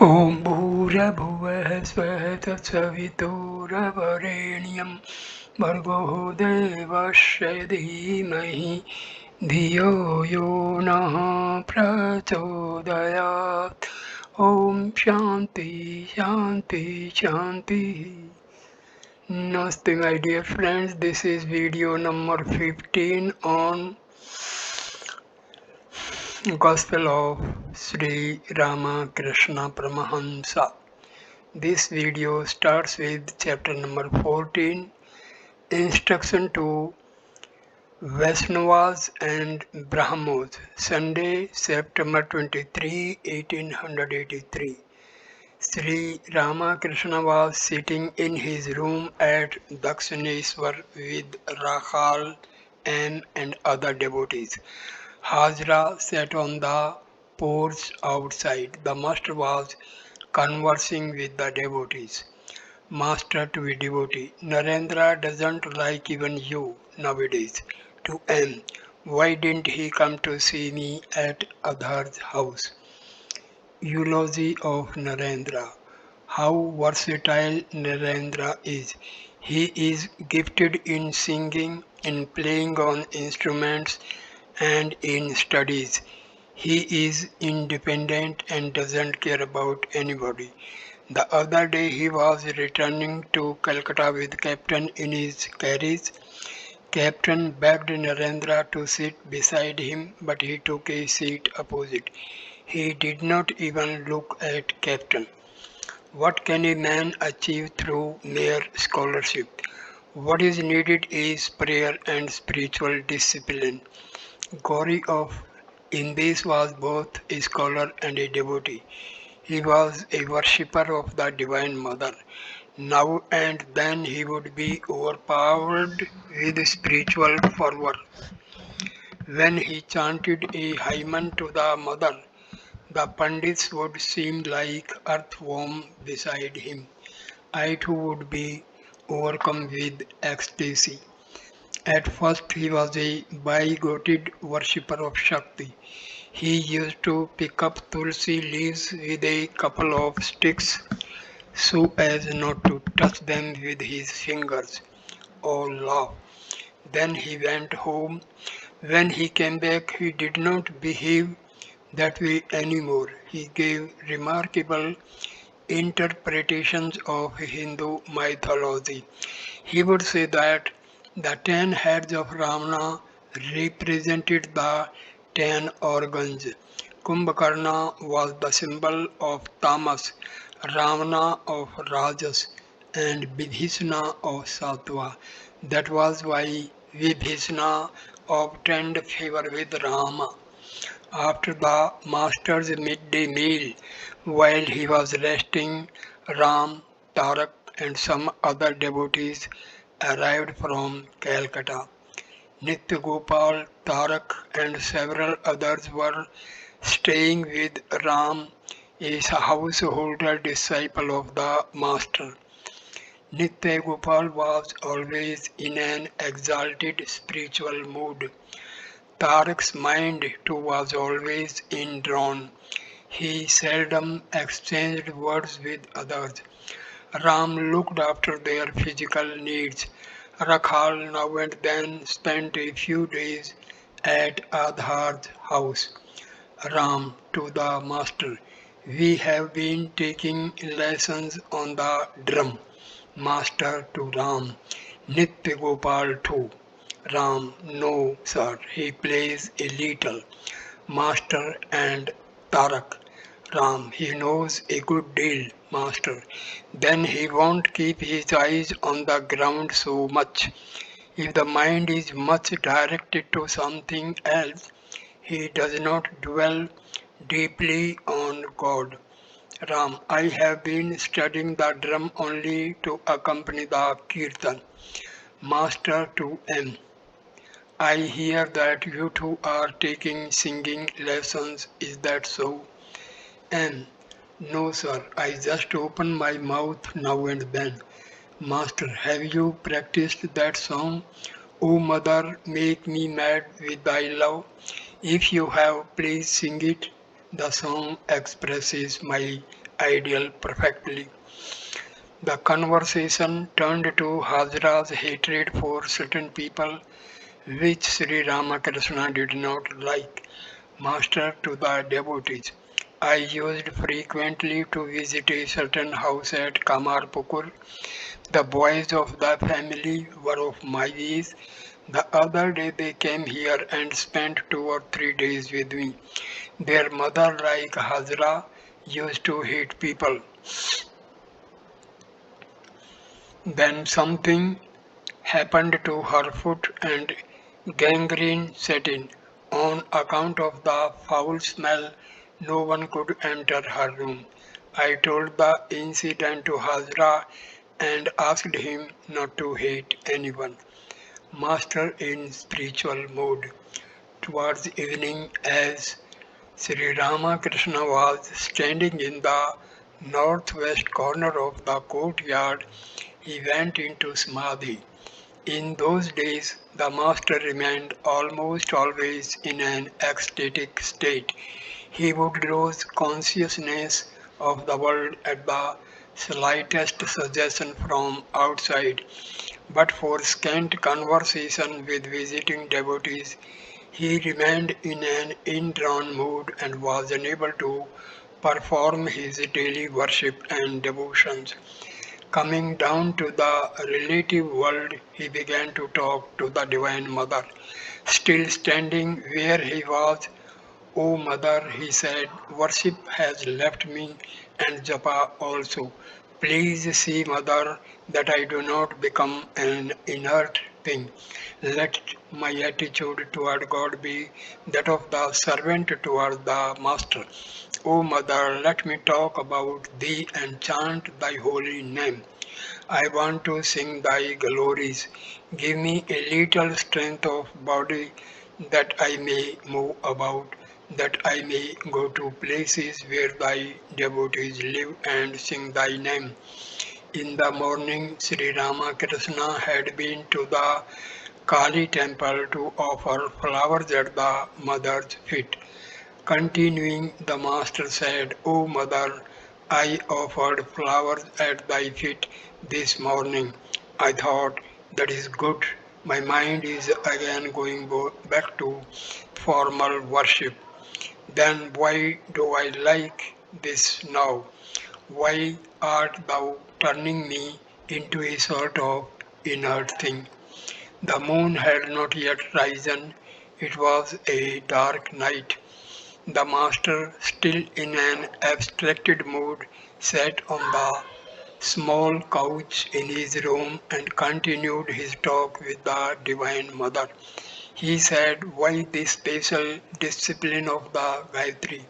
ॐ भूर्भुवः स्वः तत्सवितुर्वरेण्यं भर्गो देवस्य धीमहि धियो यो नः प्रचोदयात्. ॐ शान्ति शान्ति शान्तिः. Namaste my dear friends, this is video number 15 on Gospel of Sri Ramakrishna Parmahamsa. This video starts with chapter number 14, Instruction to Vaishnavas and Brahmos, Sunday, September 23, 1883. Sri Ramakrishna was sitting in his room at Dakshineswar with Rakhal M and other devotees. Hajra sat on the porch outside. The master was conversing with the devotees. Master to a devotee, Narendra doesn't like even you nowadays. To M, why didn't he come to see me at Adhar's house? Eulogy of Narendra. How versatile Narendra is. He is gifted in singing, in playing on instruments, and in studies. He is independent and doesn't care about anybody. The other day he was returning to Calcutta with Captain in his carriage. Captain begged Narendra to sit beside him, but he took a seat opposite. He did not even look at Captain. What can a man achieve through mere scholarship? What is needed is prayer and spiritual discipline. Gauri of Indies was both a scholar and a devotee. He was a worshipper of the Divine Mother. Now and then he would be overpowered with spiritual fervor. When he chanted a hymn to the Mother, the Pandits would seem like earthworm beside him. I too would be overcome with ecstasy. At first he was a bigoted worshipper of Shakti. He used to pick up tulsi leaves with a couple of sticks so as not to touch them with his fingers or laugh. Then he went home. When he came back, he did not behave that way anymore. He gave remarkable interpretations of Hindu mythology. He would say that the 10 heads of Ramana represented the 10 organs. Kumbhakarna was the symbol of tamas, Ramana of rajas, and Vibhishana of sattva. That was why Vibhishana obtained favor with Rama. After the master's midday meal, while he was resting, Ram, Tarak, and some other devotees arrived from Calcutta. Nitya Gopal, Tarak, and several others were staying with Ram, a householder disciple of the master. Nitya Gopal was always in an exalted spiritual mood. Tarak's mind too was always indrawn. He seldom exchanged words with others. Ram looked after their physical needs. Rakhal now and then spent a few days at Adhar's house. Ram to the master, we have been taking lessons on the drum. Master to Ram, Nitya Gopal too. Ram, no sir, he plays a little. Master and Tarak. Ram, he knows a good deal, master. Then he won't keep his eyes on the ground so much. If the mind is much directed to something else, he does not dwell deeply on God. Ram, I have been studying the drum only to accompany the kirtan. Master to M. I hear that you two are taking singing lessons, is that so? M. No sir, I just open my mouth now and then. Master, have you practiced that song? O mother, make me mad with thy love. If you have, please sing it. The song expresses my ideal perfectly. The conversation turned to Hazra's hatred for certain people, which Sri Ramakrishna did not like. Master to the devotees. I used frequently to visit a certain house at Kamarpukur. The boys of the family were of my age. The other day they came here and spent 2 or 3 days with me. Their mother, like Hazra, used to hate people. Then something happened to her foot and gangrene set in. On account of the foul smell, no one could enter her room. I told the incident to Hazra and asked him not to hate anyone. Master in spiritual mood. Towards evening, as Sri Ramakrishna was standing in the northwest corner of the courtyard, he went into Samadhi. In those days, the Master remained almost always in an ecstatic state. He would lose consciousness of the world at the slightest suggestion from outside, but for scant conversation with visiting devotees, he remained in an indrawn mood and was unable to perform his daily worship and devotions. Coming down to the relative world, he began to talk to the Divine Mother. Still standing where he was, O Mother, he said, worship has left me and japa also. Please see, Mother, that I do not become an inert thing. Let my attitude toward God be that of the servant toward the Master. O Mother, let me talk about Thee and chant Thy holy name. I want to sing Thy glories. Give me a little strength of body that I may move about, that I may go to places where Thy devotees live and sing Thy name. In the morning, Sri Ramakrishna had been to the Kali temple to offer flowers at the mother's feet. Continuing, the Master said, O Mother, I offered flowers at thy feet this morning. I thought, that is good. My mind is again going back to formal worship. Then why do I like this now? Why art thou turning me into a sort of inert thing? The moon had not yet risen. It was a dark night. The Master, still in an abstracted mood, sat on the small couch in his room and continued his talk with the Divine Mother. He said, why this special discipline of the Gayatri?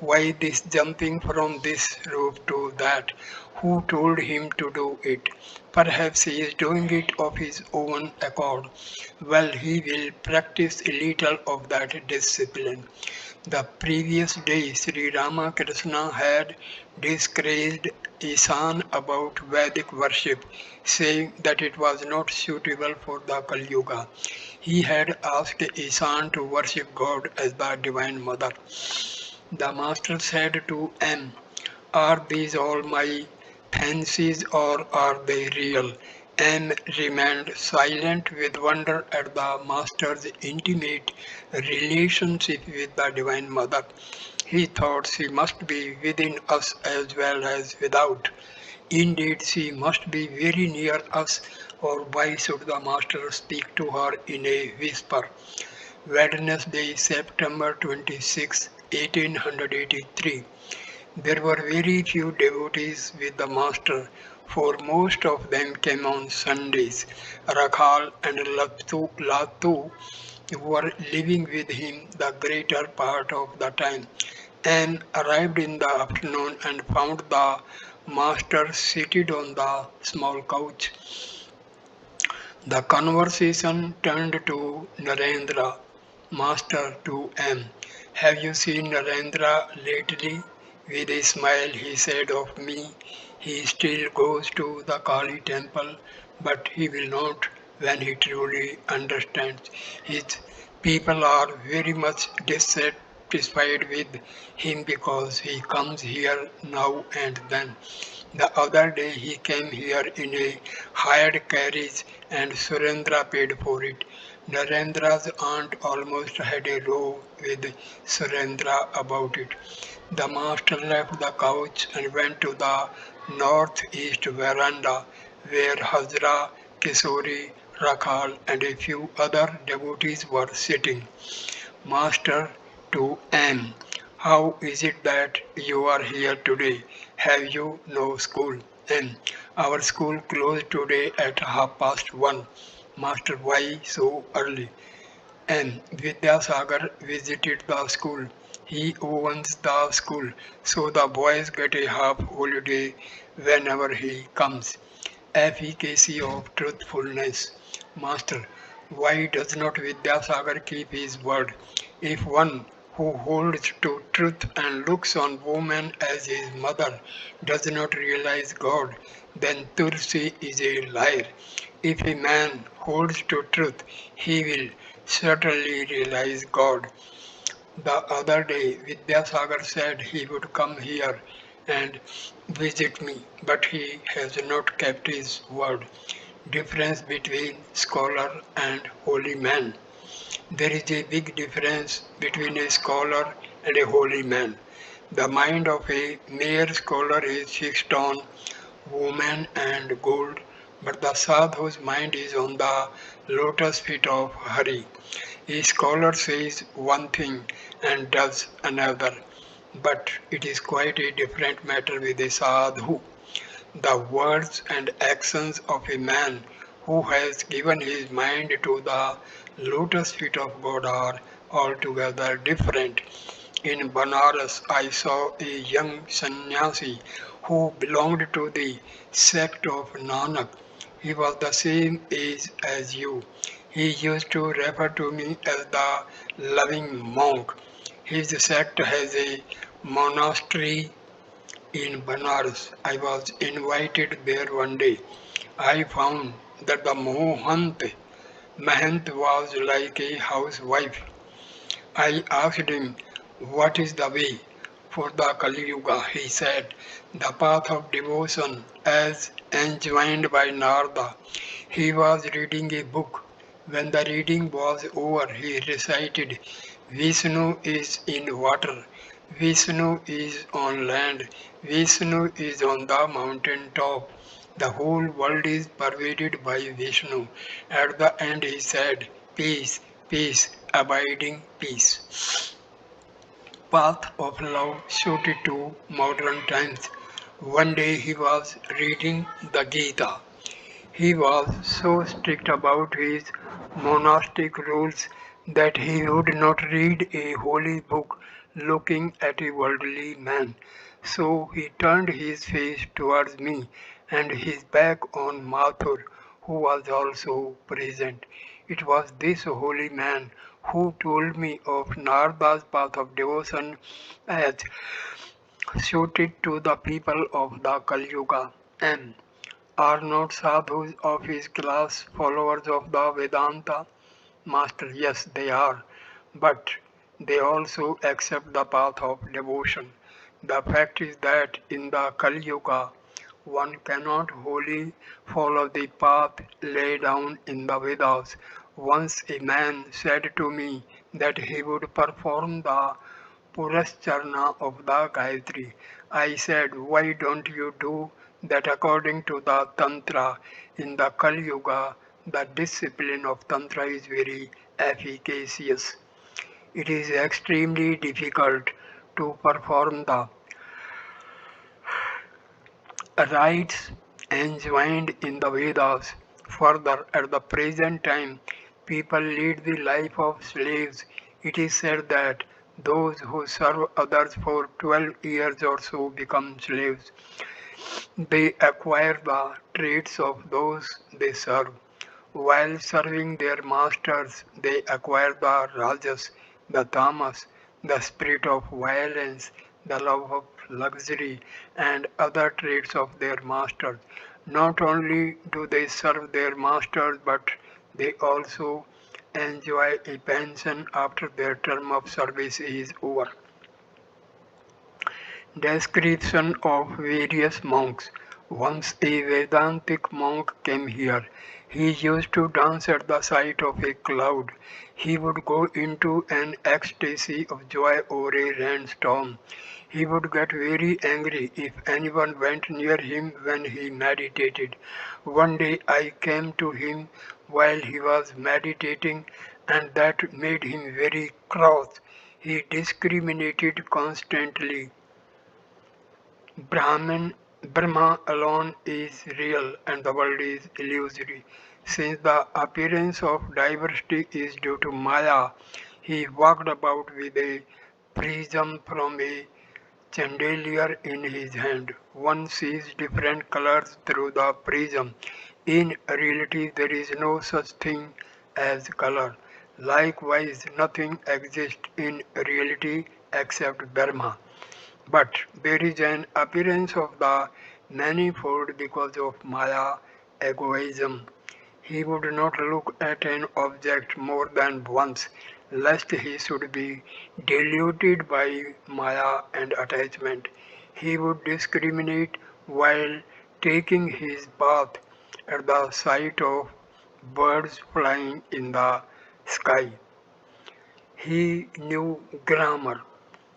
Why this jumping from this roof to that? Who told him to do it? Perhaps he is doing it of his own accord. Well, he will practice a little of that discipline. The previous day, Sri Ramakrishna had discouraged Isan about Vedic worship, saying that it was not suitable for the Kali Yuga. He had asked Isan to worship God as the Divine Mother. The Master said to M, are these all my fancies or are they real? M remained silent with wonder at the Master's intimate relationship with the Divine Mother. He thought she must be within us as well as without. Indeed, she must be very near us, or why should the Master speak to her in a whisper? Wednesday, September 26, 1883. There were very few devotees with the Master, for most of them came on Sundays. Rakhal and Latu were living with him the greater part of the time. Anne arrived in the afternoon and found the Master seated on the small couch. The conversation turned to Narendra, Master to M. Have you seen Narendra lately? With a smile he said of me, he still goes to the Kali temple, but he will not when he truly understands. His people are very much satisfied with him because he comes here now and then. The other day he came here in a hired carriage and Surendra paid for it. Narendra's aunt almost had a row with Surendra about it. The master left the couch and went to the northeast veranda where Hazra, Kishori, Rakhal and a few other devotees were sitting. Master to M. How is it that you are here today? Have you no school? M. Our school closed today at 1:30. Master, why so early? M. Vidyasagar visited the school. He owns the school, so the boys get a half holiday whenever he comes. Efficacy of truthfulness. Master, why does not Vidyasagar keep his word? If one who holds to truth and looks on woman as his mother does not realize God, then Tulsi is a liar. If a man holds to truth, he will certainly realize God. The other day, Vidyasagar said he would come here and visit me, but he has not kept his word. Difference between scholar and holy man. There is a big difference between a scholar and a holy man. The mind of a mere scholar is fixed on woman and gold, but the sadhu's mind is on the lotus feet of Hari. A scholar says one thing and does another, but it is quite a different matter with a sadhu. The words and actions of a man who has given his mind to the lotus feet of God are altogether different. In Banaras, I saw a young sannyasi who belonged to the sect of Nanak. He was the same age as you. He used to refer to me as the loving monk. His sect has a monastery in Banaras. I was invited there one day. I found that the Mahant was like a housewife. I asked him, what is the way for the Kali Yuga? He said, the path of devotion as enjoined by Narada. He was reading a book. When the reading was over, he recited, Vishnu is in water, Vishnu is on land, Vishnu is on the mountain top. The whole world is pervaded by Vishnu. At the end he said, peace, peace, abiding peace. Path of love suited to modern times. One day he was reading the Gita. He was so strict about his monastic rules that he would not read a holy book looking at a worldly man. So he turned his face towards me and his back on Mathur, who was also present. It was this holy man who told me of Narada's path of devotion as suited to the people of the Kali Yuga. And are not sadhus of his class followers of the Vedanta? Master, yes, they are, but they also accept the path of devotion. The fact is that in the Kali Yuga, one cannot wholly follow the path laid down in the Vedas. Once a man said to me that he would perform the Purascharna of the Gayatri. I said, why don't you do that according to the Tantra? In the Kali Yuga, the discipline of Tantra is very efficacious. It is extremely difficult to perform the rites enjoined in the Vedas. Further, at the present time, people lead the life of slaves. It is said that those who serve others for 12 years or so become slaves. They acquire the traits of those they serve. While serving their masters, they acquire the rajas, the tamas, the spirit of violence, the love of luxury, and other traits of their masters. Not only do they serve their masters, but they also enjoy a pension after their term of service is over. Description of various monks. Once a Vedantic monk came here. He used to dance at the sight of a cloud. He would go into an ecstasy of joy over a rainstorm. He would get very angry if anyone went near him when he meditated. One day I came to him while he was meditating, and that made him very cross. He discriminated constantly. Brahmin, Brahma alone is real and the world is illusory. Since the appearance of diversity is due to Maya, he walked about with a prism from a chandelier in his hand. One sees different colors through the prism. In reality, there is no such thing as color. Likewise, nothing exists in reality except Brahma. But there is an appearance of the manifold because of Maya egoism. He would not look at an object more than once, lest he should be deluded by Maya and attachment. He would discriminate while taking his bath at the sight of birds flying in the sky. He knew grammar.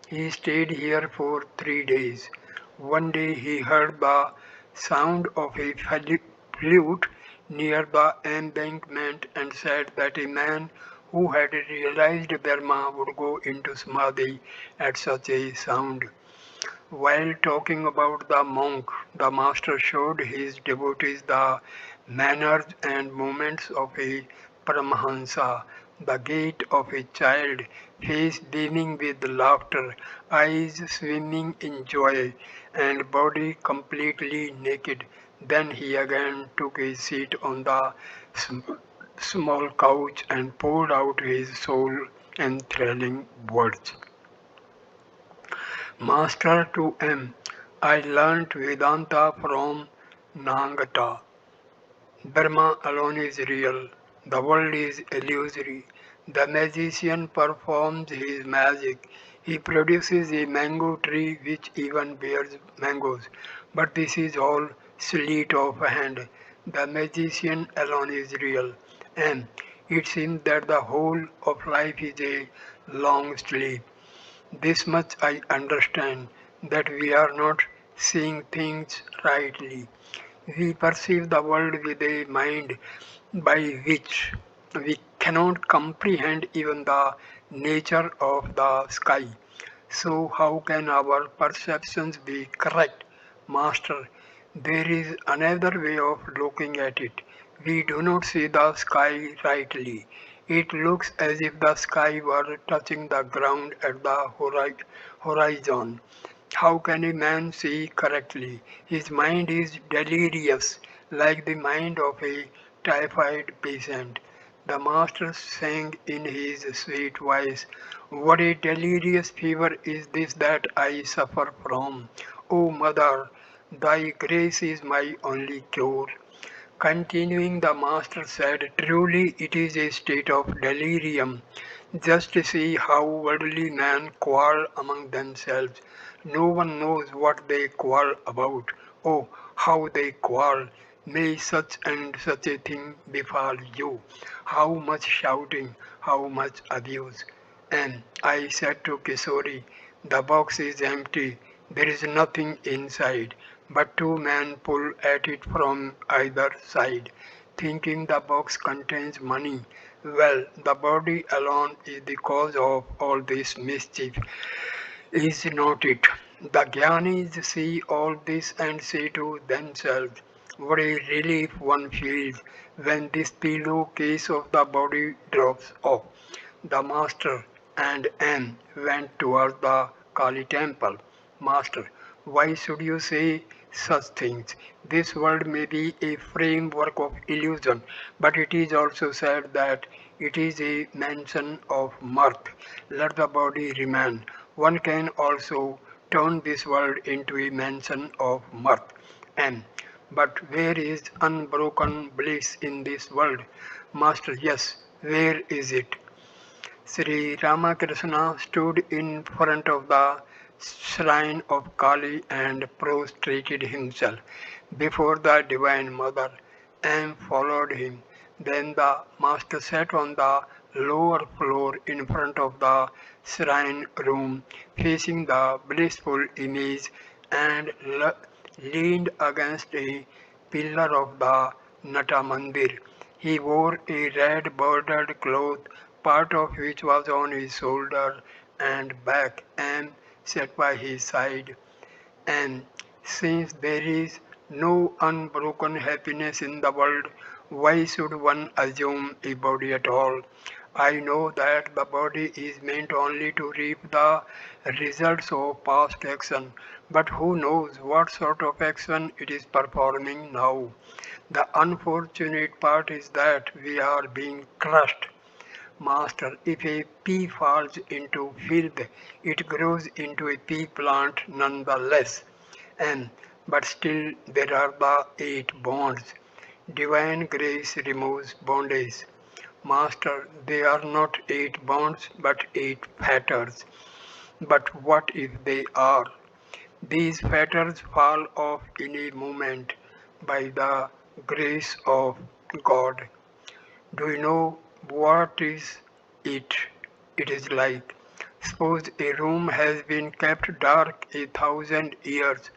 He stayed here for 3 days. One day he heard the sound of a flute near the embankment and said that a man who had realized Dharma would go into Samadhi at such a sound. While talking about the monk, the master showed his devotees the manners and movements of a Paramahamsa, the gait of a child, face beaming with laughter, eyes swimming in joy, and body completely naked. Then he again took his seat on the small couch and poured out his soul enthralling words. Master to M. I learnt Vedanta from Nangata. Brahma alone is real. The world is illusory. The magician performs his magic. He produces a mango tree which even bears mangoes. But this is all sleight of hand. The magician alone is real. And it seems that the whole of life is a long sleep. This much I understand, that we are not seeing things rightly. We perceive the world with a mind by which we cannot comprehend even the nature of the sky. So, how can our perceptions be correct? Master, there is another way of looking at it. We do not see the sky rightly. It looks as if the sky were touching the ground at the horizon. How can a man see correctly? His mind is delirious, like the mind of a typhoid patient. The master sang in his sweet voice, what a delirious fever is this that I suffer from. O mother, thy grace is my only cure. Continuing, the master said, truly it is a state of delirium. Just see how worldly men quarrel among themselves. No one knows what they quarrel about. Oh, how they quarrel. May such and such a thing befall you. How much shouting, how much abuse. And I said to Kishori, the box is empty, there is nothing inside, but two men pull at it from either side, thinking the box contains money. Well, the body alone is the cause of all this mischief, is not it? The Gyanis see all this and say to themselves, what a relief one feels when this pillowcase of the body drops off. The master and N went towards the Kali temple. Master, why should you say such things? This world may be a framework of illusion, but it is also said that it is a mansion of mirth. Let the body remain. One can also turn this world into a mansion of mirth. And but where is unbroken bliss in this world? Master, yes, Where is it? Sri Ramakrishna stood in front of the shrine of Kali and prostrated himself before the Divine Mother and followed him. Then the Master sat on the lower floor in front of the shrine room, facing the blissful image and leaned against a pillar of the Nata Mandir. He wore a red bordered cloth, part of which was on his shoulder and back and sat by his side. And since there is no unbroken happiness in the world, why should one assume a body at all? I know that the body is meant only to reap the results of past action, but who knows what sort of action it is performing now? The unfortunate part is that we are being crushed. Master, if a pea falls into filth, it grows into a pea plant nonetheless. And but still there are the 8 bonds. Divine grace removes bondage. Master, they are not 8 bonds but 8 fetters. But what if they are? These fetters fall off in a moment by the grace of God. Do you know what is it? It is like, suppose a room has been kept dark 1,000 years.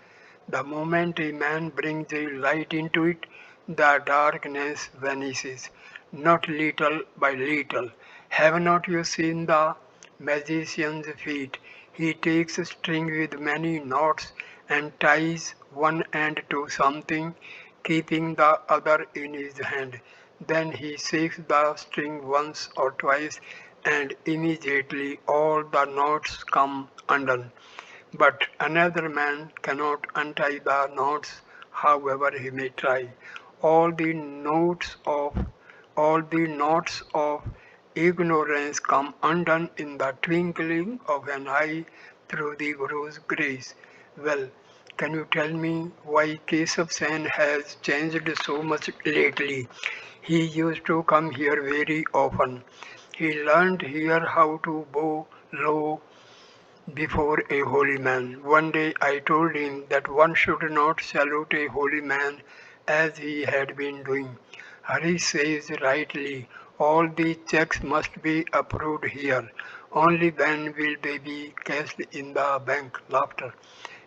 The moment a man brings a light into it, the darkness vanishes, not little by little. Have not you seen the magician's feet? He takes a string with many knots and ties one end to something, keeping the other in his hand. Then he shakes the string once or twice, and immediately all the knots come undone. But another man cannot untie the knots, however he may try. All the knots of all the knots of ignorance come undone in the twinkling of an eye through the Guru's grace. Well, can you tell me why Keshav Sen has changed so much lately? He used to come here very often. He learned here how to bow low before a holy man. One day I told him that one should not salute a holy man as he had been doing. Hari says rightly, all the checks must be approved here. Only then will they be cashed in the bank. Laughter.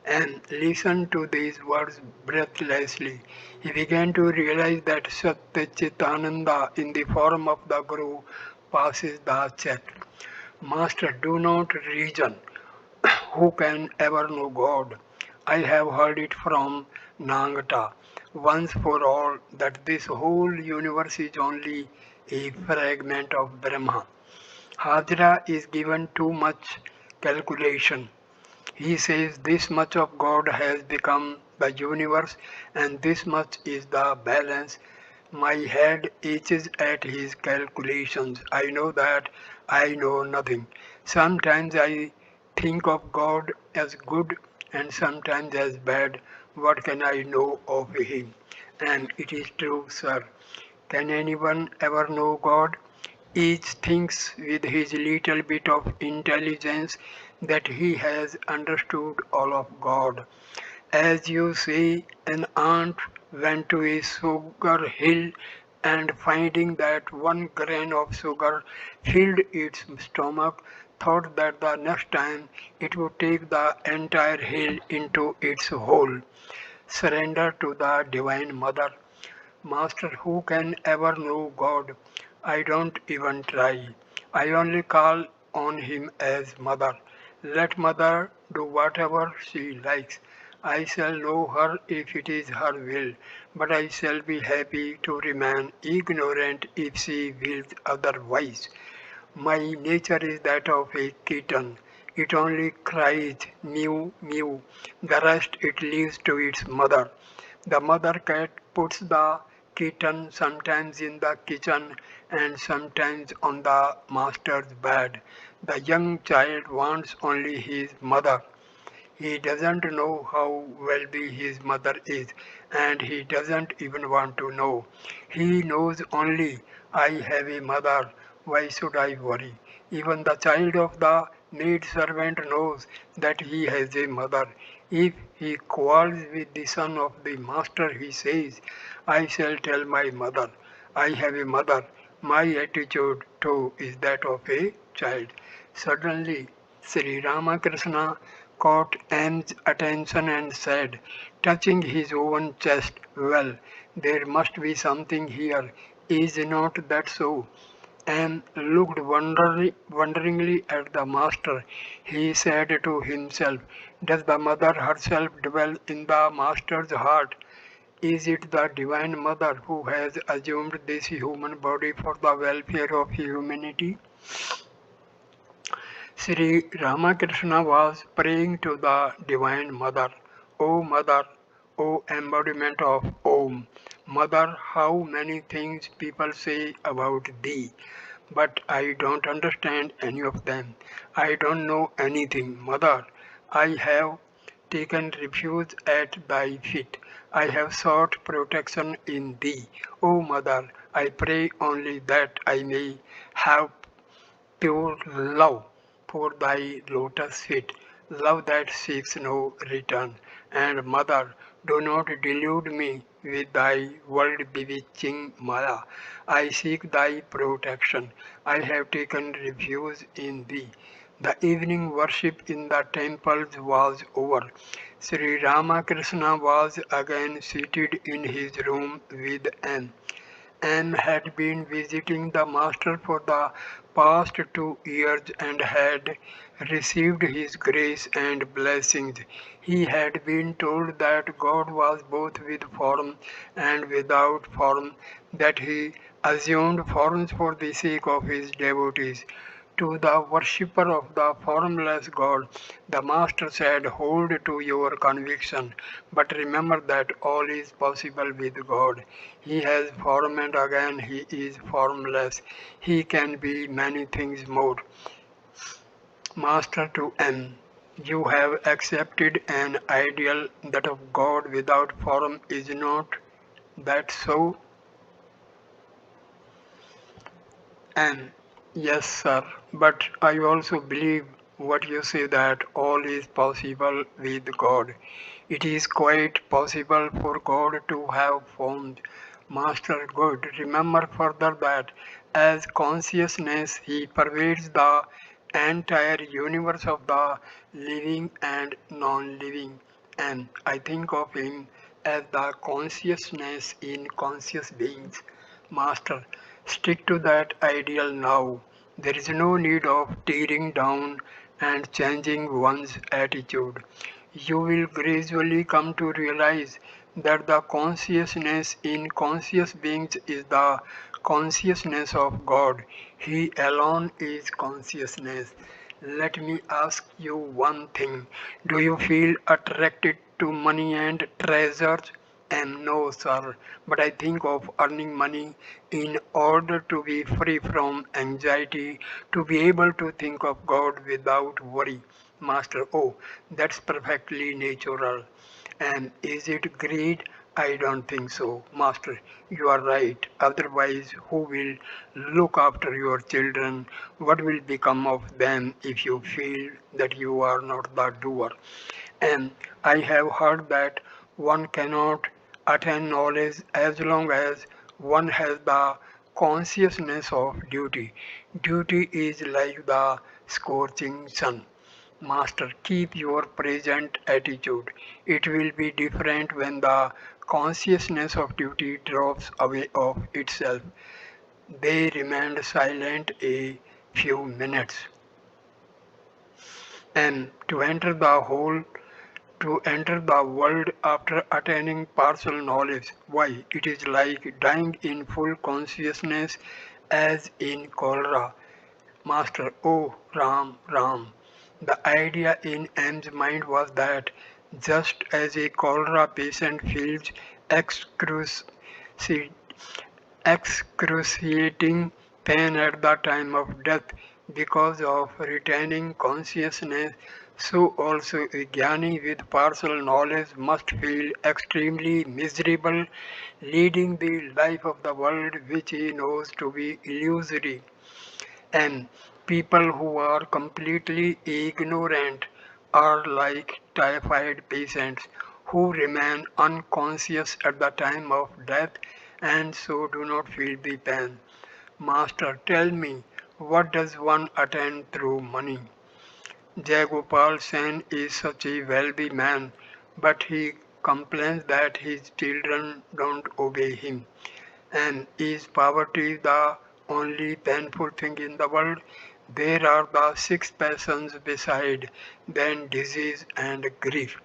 And listened to these words breathlessly. He began to realize that Satchitananda in the form of the Guru passes the check. Master, do not reason. Who can ever know God? I have heard it from Nangata once for all that this whole universe is only a fragment of Brahma. Hajra is given too much calculation. He says this much of God has become the universe and this much is the balance. My head itches at his calculations. I know that I know nothing. Sometimes I think of God as good and sometimes as bad. What can I know of him? And it is true, sir. Can anyone ever know God? Each thinks with his little bit of intelligence that he has understood all of God. As you say, an ant went to a sugar hill and finding that 1 grain of sugar filled its stomach, thought that the next time it would take the entire hill into its hole. Surrender to the Divine Mother. Master, who can ever know God? I don't even try. I only call on Him as Mother. Let Mother do whatever she likes. I shall know her if it is her will, but I shall be happy to remain ignorant if she wills otherwise. My nature is that of a kitten. It only cries mew mew. The rest it leaves to its mother. The mother cat puts the kitten sometimes in the kitchen and sometimes on the master's bed. The young child wants only his mother. He doesn't know how wealthy his mother is, and he doesn't even want to know. He knows only, I have a mother Why should I worry? Even the child of the maid servant knows that he has a mother. If he quarrels with the son of the master, he says, I shall tell my mother. I have a mother. My attitude too is that of a child. Suddenly, Sri Ramakrishna caught M's attention and said, touching his own chest, well, there must be something here. Is not that so? And looked wonderingly at the master. He said to himself, does the mother herself dwell in the master's heart? Is it the Divine Mother who has assumed this human body for the welfare of humanity? Sri Ramakrishna was praying to the Divine Mother. O Mother, O embodiment of Om. Mother, how many things people say about thee, but I don't understand any of them. I don't know anything. Mother, I have taken refuge at thy feet. I have sought protection in thee. O Mother, I pray only that I may have pure love for thy lotus feet, love that seeks no return. And Mother, do not delude me with thy world bewitching Maya. I seek thy protection. I have taken refuge in thee. The evening worship in the temples was over. Sri Ramakrishna was again seated in his room with Anne. M had been visiting the master for the past 2 years and had received his grace and blessings. He had been told that God was both with form and without form, that he assumed forms for the sake of his devotees. To the worshipper of the formless God, the Master said, hold to your conviction, but remember that all is possible with God. He has form and again he is formless. He can be many things more. Master to M. You have accepted an ideal that of God without form, is not that so? And yes, sir, but I also believe what you say that all is possible with God. It is quite possible for God to have formed Master Good. Remember further that as consciousness, He pervades the entire universe of the living and non living. And I think of Him as the consciousness in conscious beings. Master, stick to that ideal now. There is no need of tearing down and changing one's attitude. You will gradually come to realize that the consciousness in conscious beings is the consciousness of God. He alone is consciousness. Let me ask you one thing. Do you feel attracted to money and treasures? No, sir, but I think of earning money in order to be free from anxiety, to be able to think of God without worry. Master, oh, that's perfectly natural. And is it greed? I don't think so. Master, you are right. Otherwise, who will look after your children? What will become of them if you feel that you are not the doer? And I have heard that one cannot attain knowledge as long as one has the consciousness of duty. Duty is like the scorching sun. Master, keep your present attitude. It will be different when the consciousness of duty drops away of itself. They remained silent a few minutes. And to enter the world after attaining partial knowledge. Why? It is like dying in full consciousness as in cholera. Master, oh Ram, Ram. The idea in M's mind was that just as a cholera patient feels excruci- excruciating pain at the time of death because of retaining consciousness, so also a jnani with partial knowledge must feel extremely miserable, leading the life of the world which he knows to be illusory. And people who are completely ignorant are like typhoid patients who remain unconscious at the time of death and so do not feel the pain. Master, tell me, what does one attain through money? Jayagopal Sen is such a wealthy man, but he complains that his children don't obey him. And is poverty the only painful thing in the world? There are the six passions beside, then disease and grief.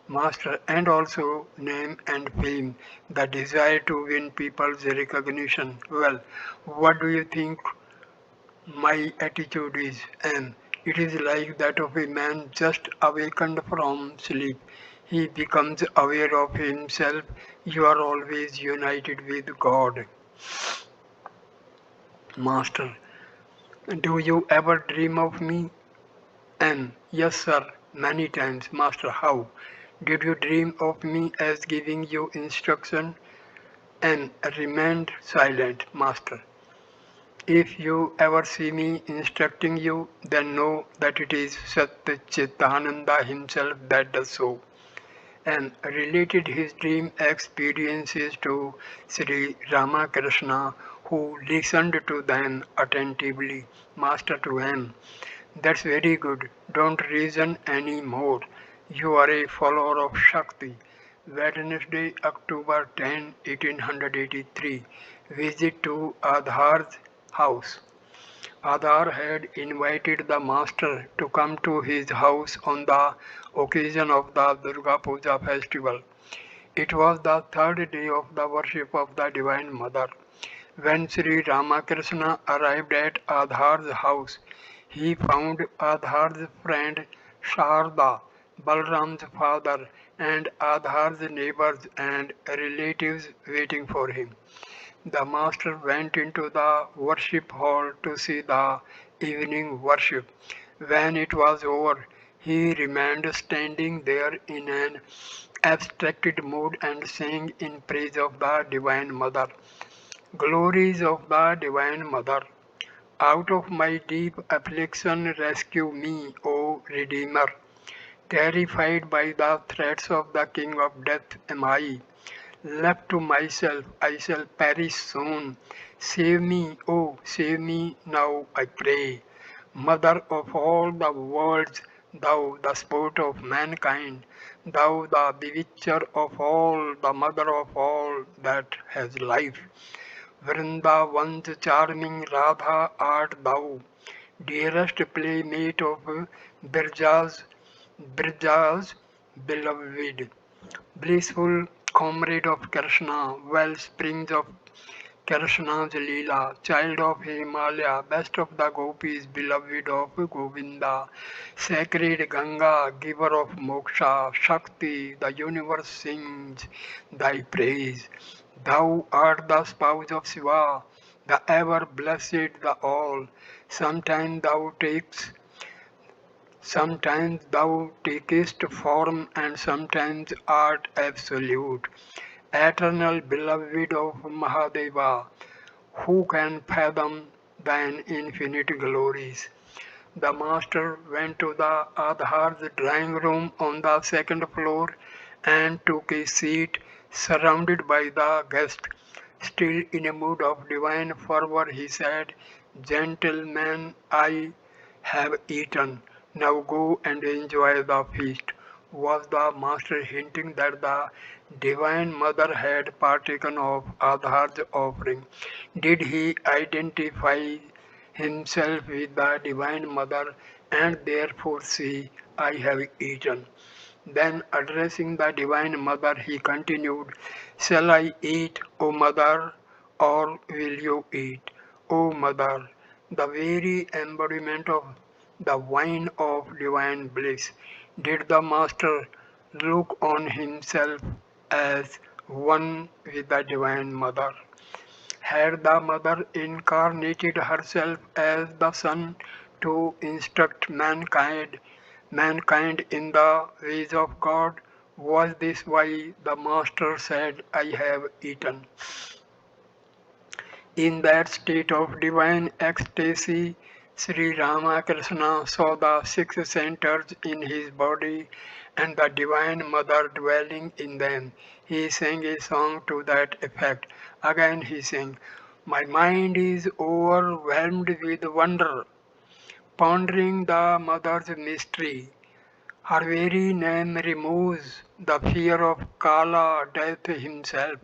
Master, and also name and fame, the desire to win people's recognition. Well, what do you think my attitude is? And it is like that of a man just awakened from sleep. He becomes aware of himself. You are always united with God. Master, do you ever dream of me? And yes, sir, many times. Master, how? Did you dream of me as giving you instruction? And remained silent, Master. If you ever see me instructing you, then know that it is Satchitananda himself that does so. And related his dream experiences to Sri Ramakrishna, who listened to them attentively. Master to him, that's very good. Don't reason any more. You are a follower of Shakti. Wednesday, October 10, 1883. Visit to Adhar's house. Adhar had invited the master to come to his house on the occasion of the Durga Puja festival. It was the third day of the worship of the Divine Mother. When Sri Ramakrishna arrived at Adhar's house, he found Adhar's friend Sharda, Balram's father, and Adhar's neighbors and relatives waiting for him. The master went into the worship hall to see the evening worship. When it was over, he remained standing there in an abstracted mood and sang in praise of the Divine Mother. Glories of the Divine Mother, out of my deep affliction rescue me, O Redeemer. Terrified by the threats of the King of Death am I. Left to myself, I shall perish soon. Save me, oh, save me now, I pray. Mother of all the worlds, thou the sport of mankind, thou the bewitcher of all, the mother of all that has life. Vrindavan's charming Radha art thou, dearest playmate of Birja's beloved, blissful comrade of Krishna, wellsprings of Krishna's Leela, child of Himalaya, best of the gopis, beloved of Govinda, sacred Ganga, giver of moksha, Shakti, the universe sings thy praise. Thou art the spouse of Shiva, the ever blessed, the all. Sometimes thou takest form and sometimes art absolute. Eternal beloved of Mahadeva, who can fathom thine infinite glories? The master went to the Adhar's drawing room on the second floor and took a seat surrounded by the guests. Still in a mood of divine fervor, he said, Gentlemen, I have eaten. Now go and enjoy the feast. Was the master hinting that the Divine Mother had partaken of Adhar's offering? Did he identify himself with the Divine Mother and therefore say, I have eaten? Then, addressing the Divine Mother, he continued, Shall I eat, O Mother, or will you eat? O Mother, the very embodiment of the wine of divine bliss. Did the Master look on himself as one with the Divine Mother? Had the Mother incarnated herself as the Son to instruct mankind in the ways of God? Was this why the Master said, I have eaten? In that state of divine ecstasy, Sri Ramakrishna saw the six centers in his body and the Divine Mother dwelling in them. He sang a song to that effect. Again he sang, "My mind is overwhelmed with wonder, pondering the Mother's mystery. Her very name removes the fear of Kala, death himself.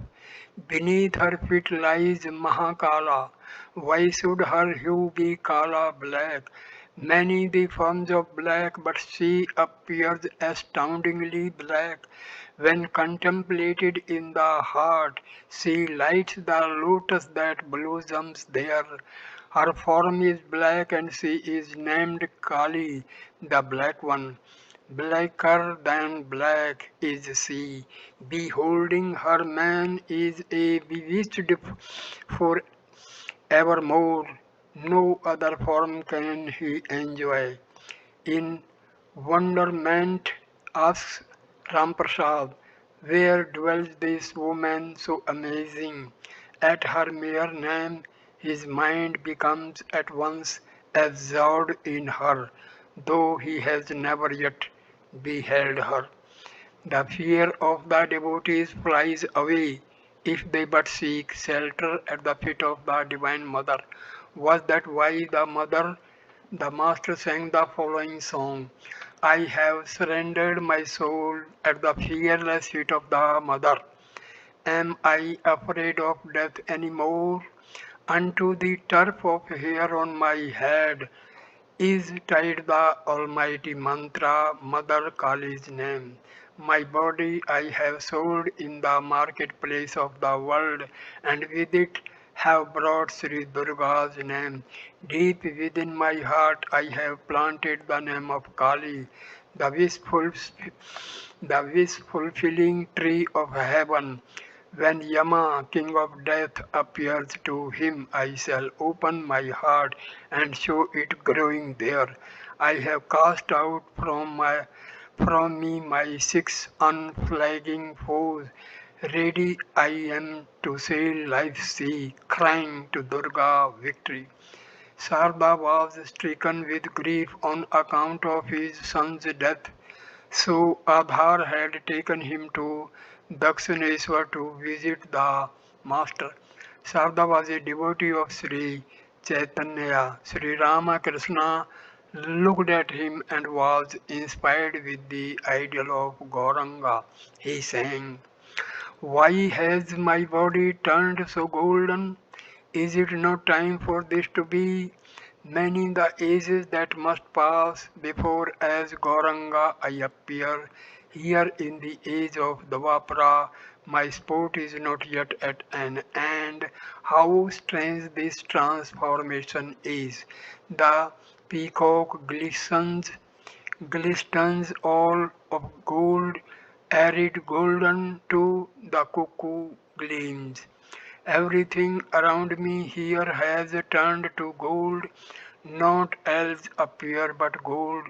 Beneath her feet lies Mahakala. Why should her hue be Kala black? Many the forms of black, but she appears astoundingly black. When contemplated in the heart, she lights the lotus that blossoms there. Her form is black and she is named Kali, the Black One. Blacker than black is she. Beholding her, man is a bewitched for evermore. No other form can he enjoy. In wonderment asks Ramprasad, where dwells this woman so amazing? At her mere name his mind becomes at once absorbed in her, though he has never yet beheld her. The fear of the devotees flies away if they but seek shelter at the feet of the Divine Mother. Was that why the Master sang the following song? I have surrendered my soul at the fearless feet of the Mother. Am I afraid of death any more? Unto the turf of hair on my head is tied the almighty mantra, Mother Kali's name. My body I have sold in the marketplace of the world, and with it have brought Sri Durga's name. Deep within my heart I have planted the name of Kali, the wish fulfilling tree of heaven. When Yama, king of death, appears to him, I shall open my heart and show it growing there. I have cast out from me my six unflagging foes. Ready I am to sail life's sea, crying to Durga victory. Sarda was stricken with grief on account of his son's death. So Adhar had taken him to Dakshineswar to visit the master. Sarda was a devotee of Sri Chaitanya. Sri Ramakrishna looked at him and was inspired with the ideal of Gauranga. He sang, why has my body turned so golden? Is it not time for this to be? Many the ages that must pass before as Gauranga I appear. Here in the age of Dvapara, my sport is not yet at an end. How strange this transformation is. The peacock glistens all of gold, arid golden to the cuckoo gleams. Everything around me here has turned to gold, not else appear but gold,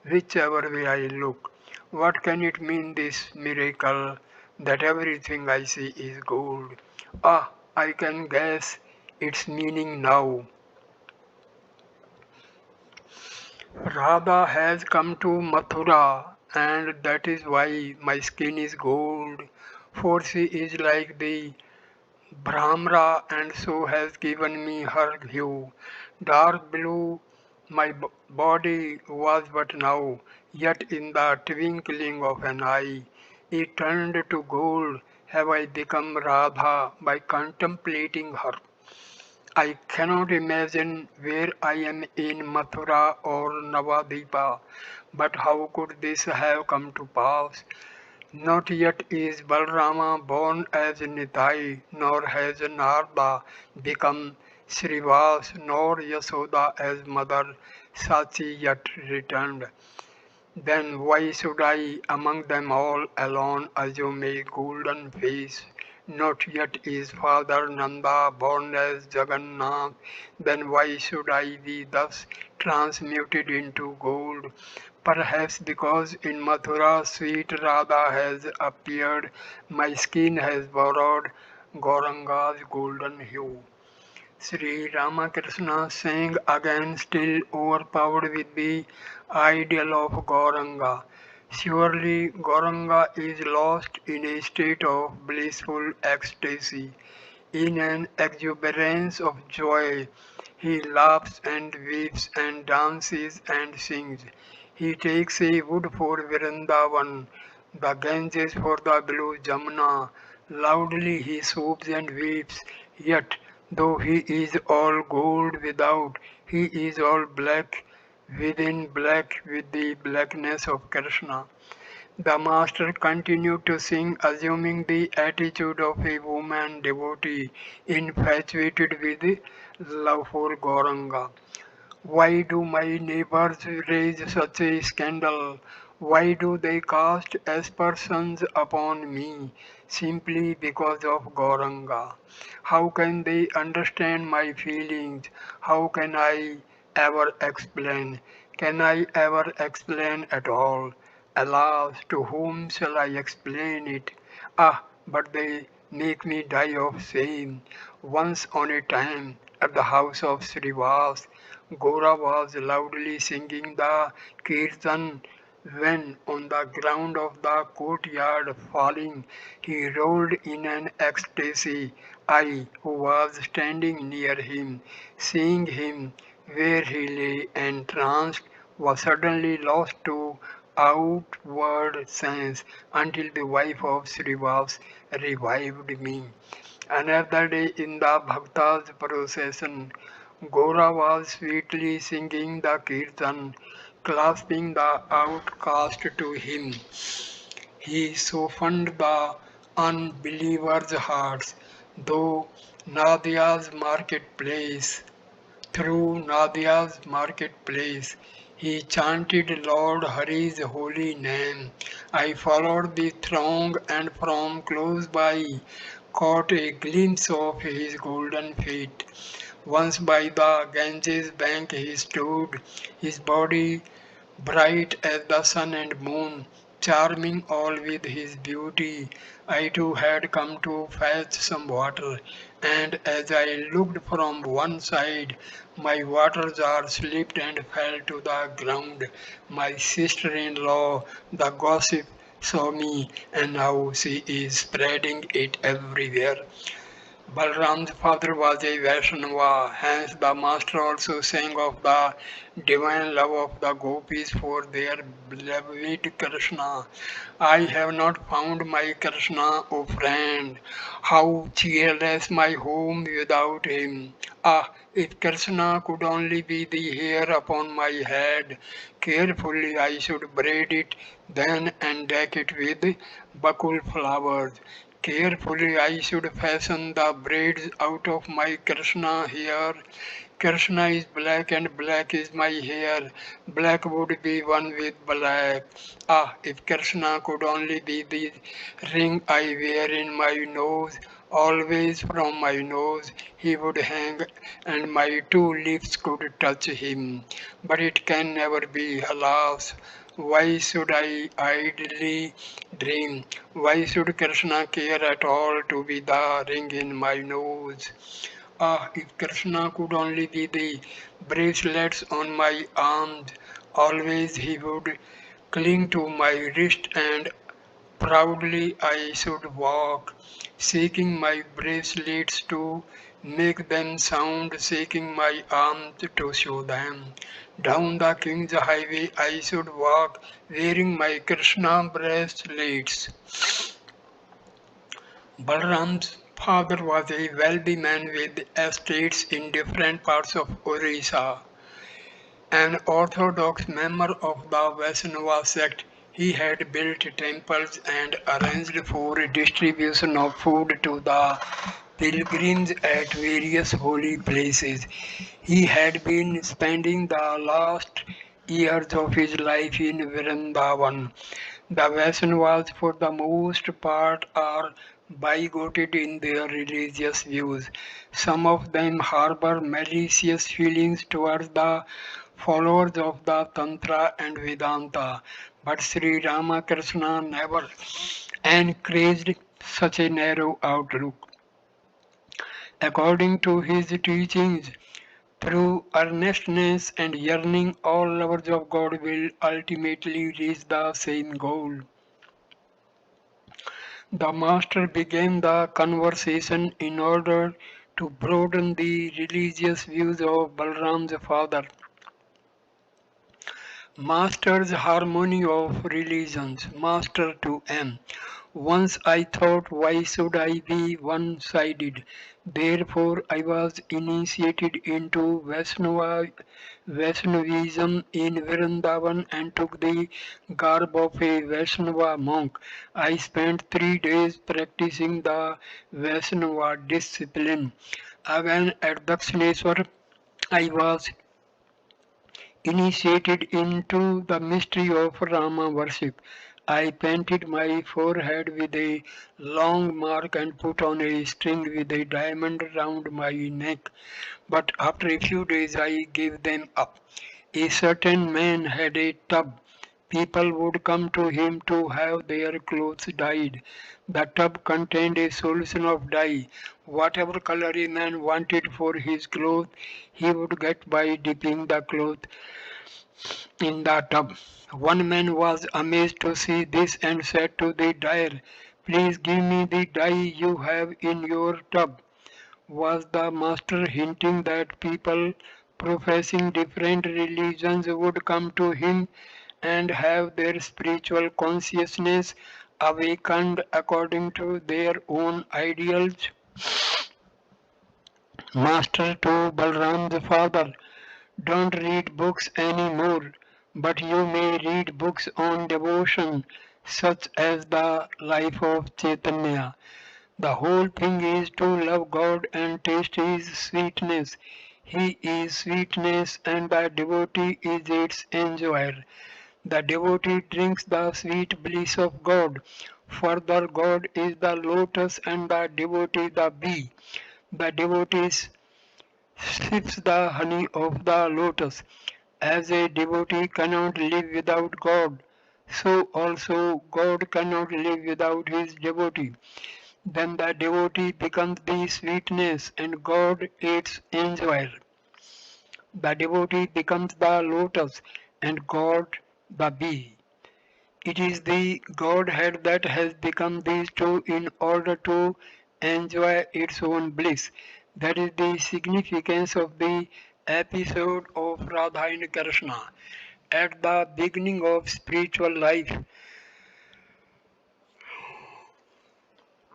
whichever way I look. What can it mean, this miracle, that everything I see is gold? Ah, I can guess its meaning now. Radha has come to Mathura, and that is why my skin is gold, for she is like the Brahmra and so has given me her hue. Dark blue my body was but now, yet in the twinkling of an eye, it turned to gold. Have I become Radha by contemplating her? I cannot imagine where I am in Mathura or Navadipa, but how could this have come to pass? Not yet is Balrama born as Nitai, nor has Narada become Srivas, nor Yasoda as mother Sachi yet returned. Then why should I among them all alone assume a golden face? Not yet is Father Nanda born as Jagannath. Then why should I be thus transmuted into gold? Perhaps because in Mathura sweet Radha has appeared, my skin has borrowed Gauranga's golden hue. Sri Ramakrishna sang again, still overpowered with the ideal of Gauranga. Surely Gauranga is lost in a state of blissful ecstasy. In an exuberance of joy, he laughs and weeps and dances and sings. He takes a wood for Vrindavan, the Ganges for the blue Jamna. Loudly he sobs and weeps, yet though he is all gold without, he is all black within, black with the blackness of Krishna. The master continued to sing, assuming the attitude of a woman devotee infatuated with love for Gauranga. Why do my neighbors raise such a scandal? Why do they cast aspersions upon me simply because of Gauranga? How can they understand my feelings? How can I ever explain? Can I ever explain at all? Alas, to whom shall I explain it? Ah, but they make me die of shame. Once on a time, at the house of Srivas, Gora was loudly singing the Kirtan when, on the ground of the courtyard falling, he rolled in an ecstasy. I, who was standing near him, seeing him where he lay entranced, was suddenly lost to outward sense until the wife of Srivas revived me. Another day in the Bhakta's procession, Gora was sweetly singing the Kirtan, clasping the outcast to him. He softened the unbelievers' hearts, though Nadia's marketplace through Nadia's marketplace, he chanted Lord Hari's holy name. I followed the throng and from close by caught a glimpse of his golden feet. Once by the Ganges bank he stood, his body bright as the sun and moon, charming all with his beauty. I too had come to fetch some water, and as I looked from one side, my water jar slipped and fell to the ground. My sister-in-law, the gossip, saw me, and now she is spreading it everywhere. Balram's father was a Vaishnava, hence the master also sang of the divine love of the gopis for their beloved Krishna. I have not found my Krishna, O friend. How cheerless my home without him. Ah, if Krishna could only be the hair upon my head, carefully I should braid it, then and deck it with bakul flowers. Carefully I should fashion the braids out of my Krishna hair. Krishna is black and black is my hair. Black would be one with black. Ah, if Krishna could only be the ring I wear in my nose, always from my nose he would hang and my two lips could touch him. But it can never be, alas. Why should I idly dream? Why should Krishna care at all to be the ring in my nose? Ah, if Krishna could only be the bracelets on my arms, always he would cling to my wrist and proudly I should walk, shaking my bracelets to make them sound, shaking my arms to show them. Down the King's Highway I should walk, wearing my Krishna bracelets. Balram's father was a wealthy man with estates in different parts of Orissa. An orthodox member of the Vaishnava sect, he had built temples and arranged for distribution of food to the pilgrims at various holy places. He had been spending the last years of his life in Vrindavan. The Vaishnavas, for the most part, are bigoted in their religious views. Some of them harbor malicious feelings towards the followers of the Tantra and Vedanta. But Sri Ramakrishna never encouraged such a narrow outlook. according to his teachings. Through earnestness and yearning, all lovers of God will ultimately reach the same goal. The master began the conversation in order to broaden the religious views of Balram's father. Master's Harmony of Religions, Master to M. Once I thought, why should I be one sided? Therefore, I was initiated into Vaishnavism in Vrindavan and took the garb of a Vaishnava monk. I spent 3 days practicing the Vaishnava discipline. Again at Dakshineshwar, I was initiated into the mystery of Rama worship. I painted my forehead with a long mark and put on a string with a diamond round my neck. But after a few days I gave them up. A certain man had a tub. People would come to him to have their clothes dyed. The tub contained a solution of dye. Whatever color a man wanted for his clothes, he would get by dipping the cloth in the tub. One man was amazed to see this and said to the dyer, please give me the dye you have in your tub. Was the master hinting that people professing different religions would come to him and have their spiritual consciousness awakened according to their own ideals? Master to Balram's father, don't read books anymore, but you may read books on devotion, such as the life of Chaitanya. The whole thing is to love God and taste His sweetness. He is sweetness and the devotee is its enjoyer. The devotee drinks the sweet bliss of God. Further, God is the lotus and the devotee the bee. The devotee sips the honey of the lotus. As a devotee cannot live without God, so also God cannot live without his devotee. Then the devotee becomes the sweetness and God its enjoyer. The devotee becomes the lotus and God the bee. It is the Godhead that has become these two in order to enjoy its own bliss. That is the significance of the episode of Radha and Krishna. At the beginning of spiritual life,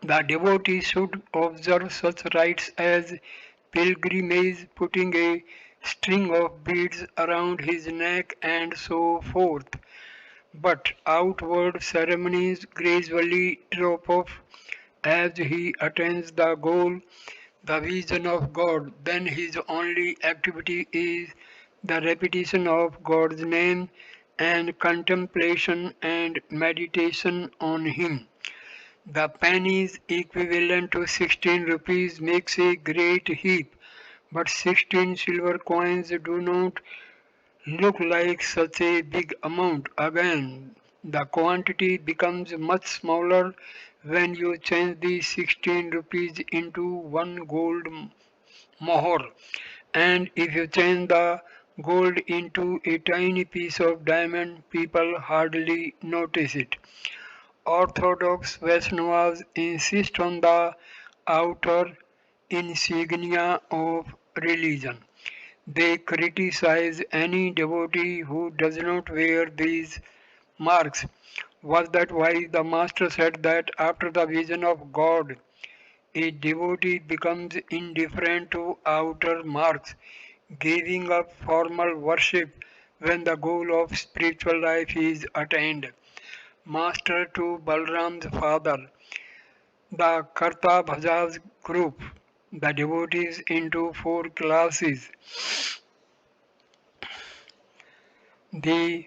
the devotee should observe such rites as pilgrimage, putting a string of beads around his neck, and so forth. But outward ceremonies gradually drop off as he attains the goal, the vision of God. Then his only activity is the repetition of God's name and contemplation and meditation on Him. The pennies equivalent to 16 rupees makes a great heap, but 16 silver coins do not look like such a big amount. Again, the quantity becomes much smaller when you change the 16 rupees into one gold mohor. And if you change the gold into a tiny piece of diamond, people hardly notice it. Orthodox Vaishnavas insist on the outer insignia of religion. They criticize any devotee who does not wear these marks. Was that why the Master said that after the vision of God, a devotee becomes indifferent to outer marks, giving up formal worship when the goal of spiritual life is attained? Master to Balram's father, the Karta Bhajas group, the devotees into four classes: the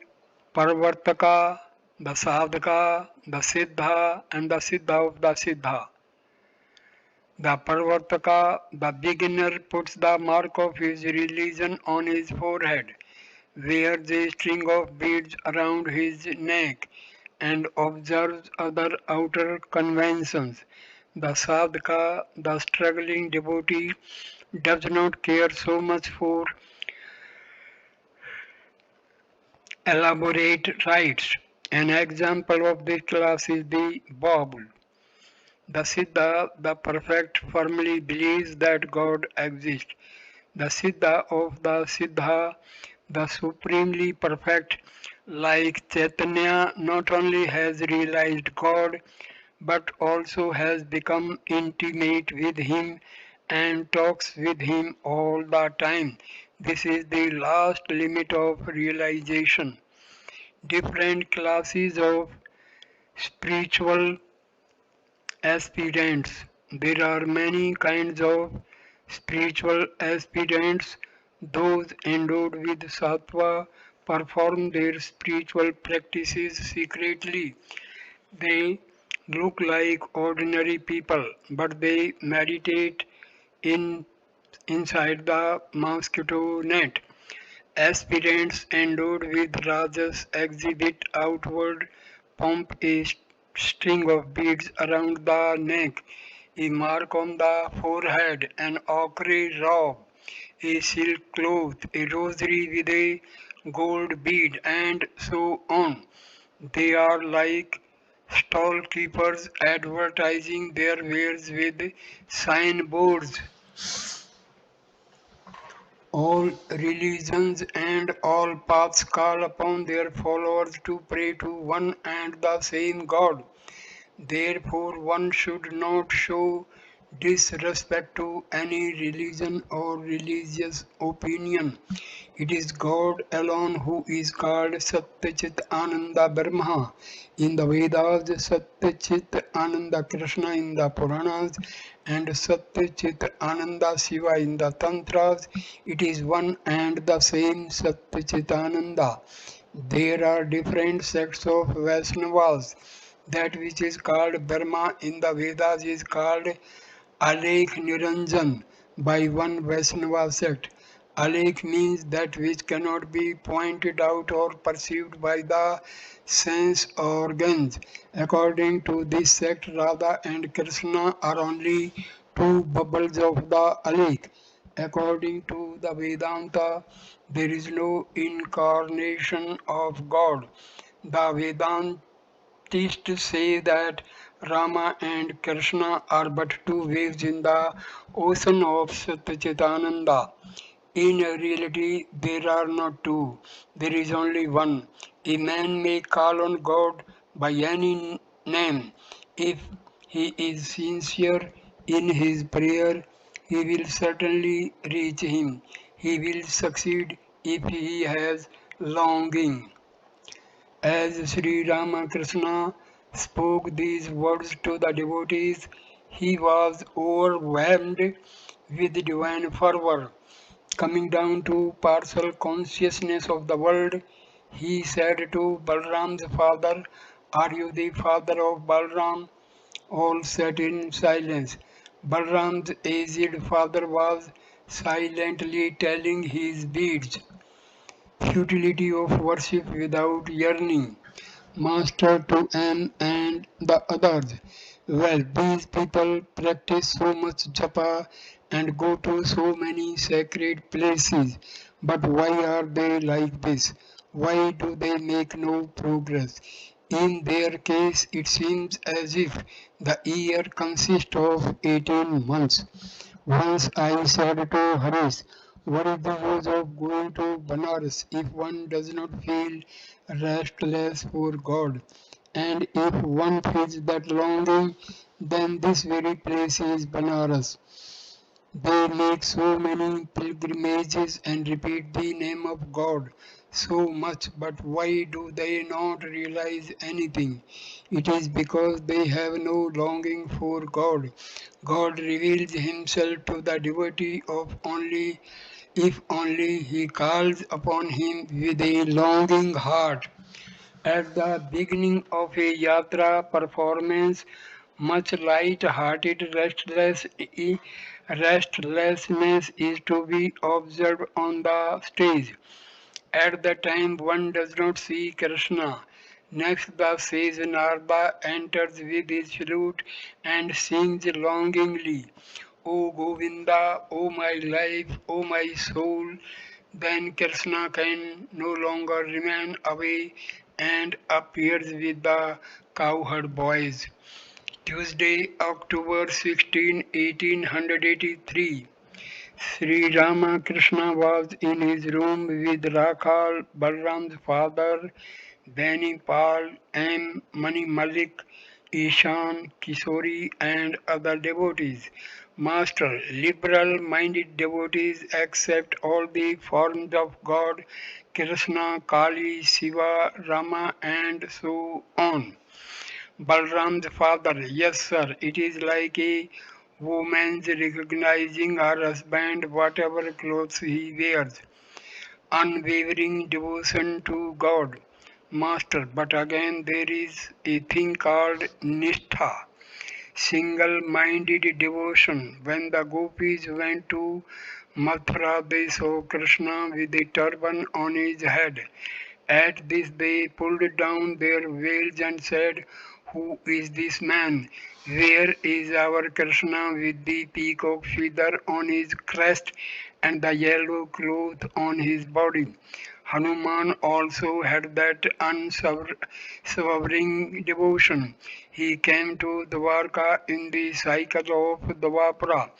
Parvartaka, the Sadhaka, the Siddha, and the Siddha of the Siddha. The Parvartaka, the beginner, puts the mark of his religion on his forehead, wears a string of beads around his neck, and observes other outer conventions. The sadhaka, the struggling devotee, does not care so much for elaborate rites. An example of this class is the Baul. The Siddha, the perfect, firmly believes that God exists. The Siddha of the Siddha, the supremely perfect, like Chaitanya, not only has realized God but also has become intimate with Him and talks with Him all the time. This is the last limit of realization. Different classes of spiritual aspirants. There are many kinds of spiritual aspirants. Those endowed with sattva perform their spiritual practices secretly. They look like ordinary people, but they meditate in inside the mosquito net. Aspirants endowed with rajas exhibit outward pomp, a string of beads around the neck, a mark on the forehead, an ochre robe, a silk cloth, a rosary with a gold bead, and so on. They are like stall keepers advertising their wares with signboards. All religions and all paths call upon their followers to pray to one and the same God. Therefore, one should not show disrespect to any religion or religious opinion. It is God alone who is called Satyachit Ananda Brahma in the Vedas, Satyachit Ananda Krishna in the Puranas, and Satyachit Ananda Shiva in the Tantras. It is one and the same Satyachit Ananda. There are different sects of Vaishnavas. That which is called Brahma in the Vedas is called Alekh Niranjan by one Vaishnava sect. Alekh means that which cannot be pointed out or perceived by the sense organs. According to this sect, Radha and Krishna are only two bubbles of the Alekh. According to the Vedanta, there is no incarnation of God. The Vedantists say that Rama and Krishna are but two waves in the ocean of Satchitananda. In reality, there are not two, there is only one. A man may call on God by any name. If he is sincere in his prayer, he will certainly reach him. He will succeed if he has longing. As Sri Ramakrishna spoke these words to the devotees, he was overwhelmed with divine fervor. Coming down to partial consciousness of the world, he said to Balram's father, "Are you the father of Balram?" All sat in silence. Balram's aged father was silently telling his beads. Futility of worship without yearning. Master to M and the others. Well, these people practice so much japa and go to so many sacred places. But why are they like this? Why do they make no progress? In their case, it seems as if the year consists of 18 months. Once I said to Harish, what is the use of going to Banaras if one does not feel restless for God? And if one feels that longing, then this very place is Banaras. They make so many pilgrimages and repeat the name of God so much, but why do they not realize anything? It is because they have no longing for God. God reveals Himself to the devotee of only if only he calls upon him with a longing heart. At the beginning of a yatra performance, much light-hearted restlessness is to be observed on the stage. At the time one does not see Krishna. Next the sage Narada enters with his flute and sings longingly, O Govinda, O my life, O my soul. Then Krishna can no longer remain away and appears with the cowherd boys. Tuesday, October 16, 1883. Sri Ramakrishna was in his room with Rakhal, Balram's father, Beni Pal, M. Mani Malik, Ishan, Kishori, and other devotees. Master, liberal-minded devotees accept all the forms of God, Krishna, Kali, Shiva, Rama, and so on. Balram's father, yes sir, it is like a woman's recognizing her husband whatever clothes he wears. Unwavering devotion to God. Master, but again there is a thing called Nishtha, single-minded devotion. When the gopis went to Mathura, they saw Krishna with a turban on his head. At this they pulled down their veils and said, Who is this man? Where is our Krishna with the peacock feather on his crest and the yellow cloth on his body? Hanuman also had that unswerving devotion. He came to Dwarka in the cycle of Dwapara.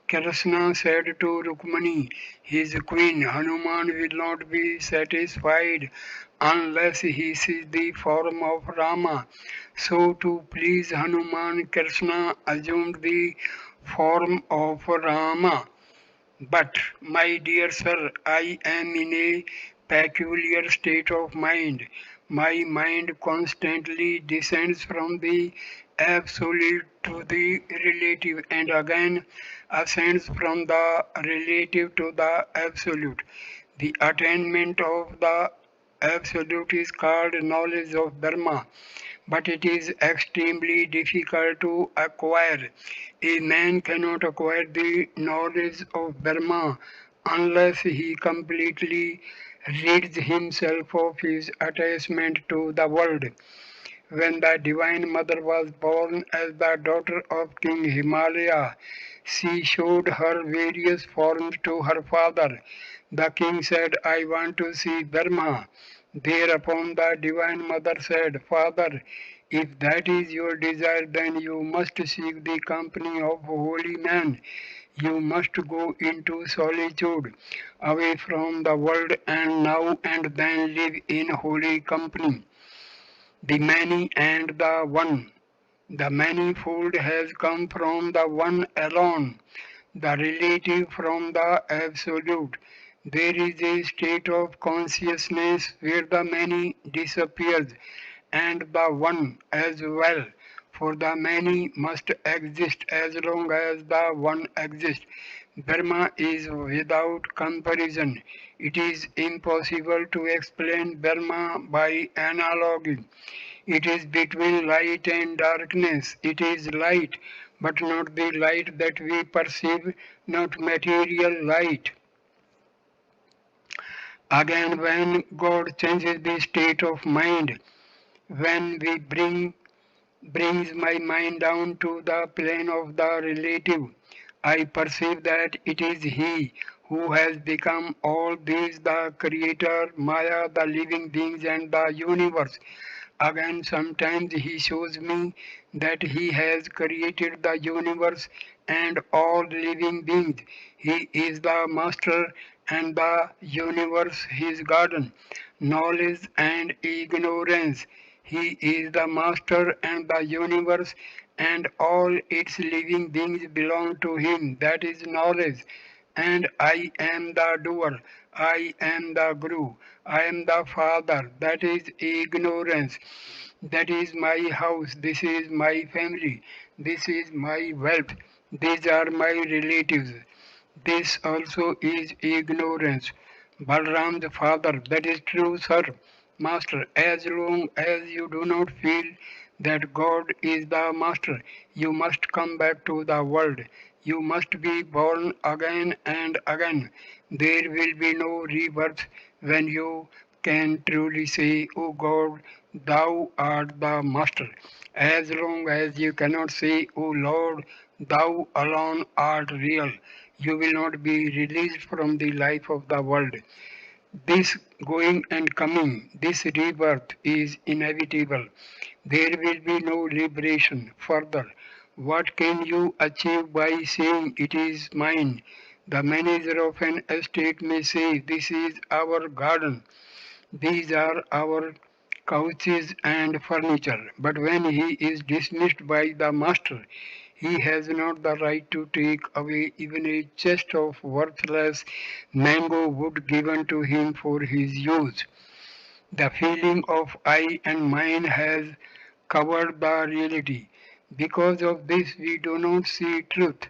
Krishna said to Rukmani, his queen, Hanuman will not be satisfied unless he sees the form of Rama. So to please Hanuman, Krishna assumed the form of Rama. But, my dear sir, I am in a peculiar state of mind. My mind constantly descends from the absolute to the relative and again ascends from the relative to the absolute. The attainment of the absolute is called knowledge of Dharma, but it is extremely difficult to acquire. A man cannot acquire the knowledge of Dharma unless he completely rids himself of his attachment to the world. When the Divine Mother was born as the daughter of King Himalaya, she showed her various forms to her father. The king said, I want to see Dharma. Thereupon the Divine Mother said, Father, if that is your desire, then you must seek the company of holy men. You must go into solitude, away from the world, and now and then live in holy company. The many and the one. The manifold has come from the one alone, the relative from the absolute. There is a state of consciousness where the many disappears and the one as well, for the many must exist as long as the one exists. Dharma is without comparison. It is impossible to explain Dharma by analogy. It is between light and darkness. It is light, but not the light that we perceive, not material light. Again, when God changes the state of mind, when we brings my mind down to the plane of the relative, I perceive that it is He who has become all these, the Creator, Maya, the living beings and the universe. Again, sometimes He shows me that He has created the universe and all living beings. He is the Master and the universe His garden. Knowledge and ignorance. He is the Master and the universe and all its living beings belong to Him. That is knowledge. And I am the doer. I am the Guru. I am the Father. That is ignorance. That is my house. This is my family. This is my wealth. These are my relatives. This also is ignorance. Balram's father, that is true, sir. Master, as long as you do not feel that God is the master, you must come back to the world. You must be born again and again. There will be no rebirth when you can truly say, O God, thou art the master. As long as you cannot say, O Lord, thou alone art real, you will not be released from the life of the world. This going and coming, this rebirth is inevitable. There will be no liberation further. What can you achieve by saying it is mine? The manager of an estate may say, this is our garden. These are our couches and furniture. But when he is dismissed by the master, he has not the right to take away even a chest of worthless mango wood given to him for his use. The feeling of I and mine has covered the reality. Because of this, we do not see truth.